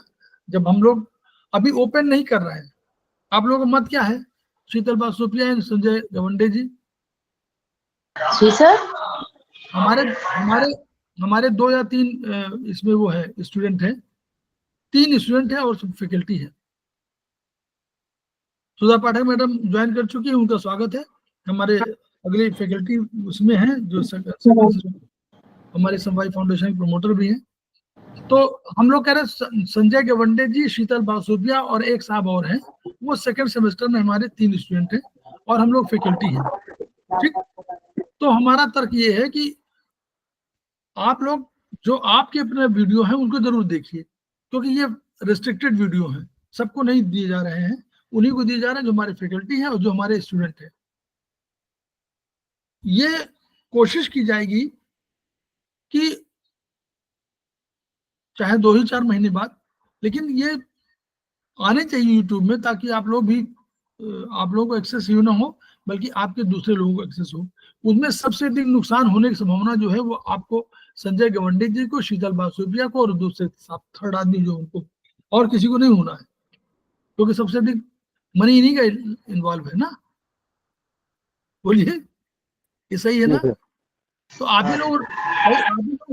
जब हम लोग अभी ओपन नहीं कर रहे हैं, आप लोगों का मत क्या है? शीतल बासुपिया एंड संजय गवंडे जी, जी सर। हमारे 2 या 3 इसमें वो है स्टूडेंट हैं, 3 स्टूडेंट हैं और सब फैकल्टी है। सुधा पाठक मैडम ज्वाइन कर चुकी है, उनका स्वागत है। हमारे अगली फैकल्टी उसमें है जो हमारे समवाय फाउंडेशन के प्रमोटर भी हैं। तो हम लोग कह रहे हैं संजय गवंडे जी, शीतल बासुपिया और एक साहब और हैं, वो सेकंड सेमेस्टर में हमारे 3 स्टूडेंट हैं और हम लोग फैकल्टी हैं, ठीक। तो हमारा तर्क ये है कि आप लोग जो आपके अपने वीडियो हैं उनको जरूर देखिए, क्योंकि ये रेस्ट्रिक्टेड वीडियो हैं, सबको नहीं दिए जा रहे हैं, उन्हीं को दिए जा रहे हैं जो हमारे फैकल्टी हैं और जो हमारे स्टूडेंट हैं। ये कोशिश की जाएगी कि चाहे 2 ही 4 महीने बाद, लेकिन ये आने चाहिए यूट्यूब में, ताकि आप लोगों को एक्सेस यूं ना हो, बल्कि आपके दूसरे लोगों को एक्सेस हो। उसमें सबसे अधिक नुकसान होने की संभावना जो है वो आपको संजय गवंडे जी को, शीतल बासुपिया को और दूसरे थर्ड आदमी जो उनको, और किसी को नहीं होना है, क्योंकि सबसे अधिक मनी इन्हीं का इन्वॉल्व है ना। बोलिए, ये सही है ना? तो आप ही लोग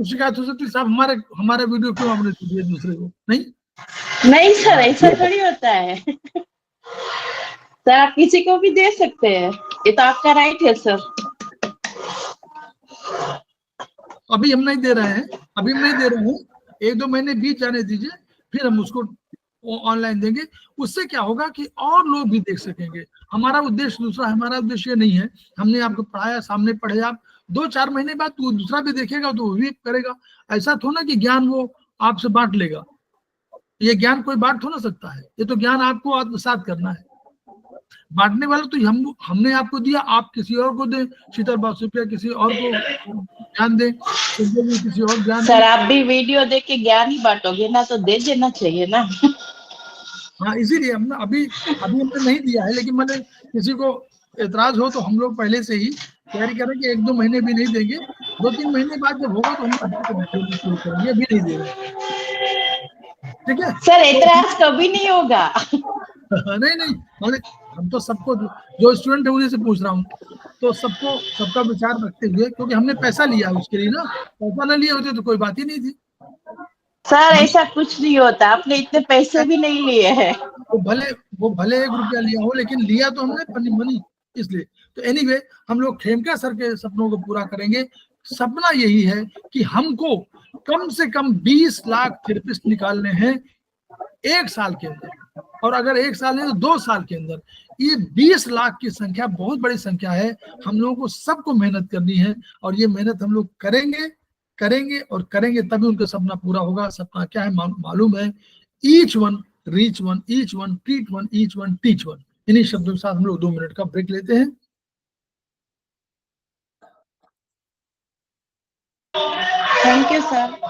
शिकायत हो सकती है, साहब हमारा वीडियो क्यों आपने दिया दूसरे को? नहीं सर, ऐसा थोड़ी होता है। सर आप किसी को भी दे सकते हैं, ये तो आपका राइट है सर। अभी हम नहीं दे रहे हैं, 1-2 महीने बीत जाने दीजिए, फिर हम उसको ऑनलाइन देंगे। उससे क्या होगा कि और लोग भी देख सकेंगे। हमारा उद्देश्य दूसरा है, हमारा उद्देश्य ये नहीं है हमने आपको पढ़ाया, सामने पढ़े, आप 2-4 महीने बाद वो दूसरा भी देखेगा तो वो भी करेगा। ऐसा थोड़ा कि ज्ञान वो आपसे बांट लेगा, ये ज्ञान कोई बांट थोड़ा सकता है, ये तो ज्ञान आपको आत्मसात करना है। बांटने वाला तो हमने आपको दिया, आप किसी और को दें, शीतल बासुपिया किसी और को ज्ञान दें, किसी और ज्ञान। सर आप भी वीडियो देख के ज्ञान ही बांटोगे ना, तो दे देना चाहिए ना। हाँ, इसीलिए हमने अभी हमने नहीं दिया है, लेकिन मैंने किसी को एतराज हो तो हम लोग पहले से ही तैयारी करें कि 1-2 महीने भी नहीं देंगे, 2-3 महीने बाद जब होगा तो हम शुरू करेंगे, अभी नहीं दे रहे, ठीक है सर? एतराज कभी नहीं होगा। नहीं, मैंने हम तो सबको, जो स्टूडेंट है उन्हीं से पूछ रहा हूँ, तो सबका विचार रखते हुए, क्योंकि हमने पैसा लिया उसके लिए ना, पैसा न लिए होते तो कोई बात ही नहीं थी। सर ऐसा कुछ नहीं होता, आपने इतने पैसे भी नहीं लिए हैं। वो भले 1 रुपया लिया हो, लेकिन लिया तो हमने मनी, इसलिए। तो एनीवे, हम लोग खेमका सर के सपनों को पूरा करेंगे। सपना यही है कि हमको कम से कम 20 लाख थेरेपिस्ट निकालने हैं 1 साल के अंदर, और अगर 1 साल नहीं तो 2 साल के अंदर। ये 20 लाख की संख्या बहुत बड़ी संख्या है, हम लोगों को सबको मेहनत करनी है, और ये मेहनत हम लोग करेंगे, तभी उनका सपना पूरा होगा। सपना क्या है मालूम है? Each one reach one, each one, treat one, each one, teach one. इन्हीं शब्दों के साथ हम लोग 2 मिनट का ब्रेक लेते हैं। Thank you sir.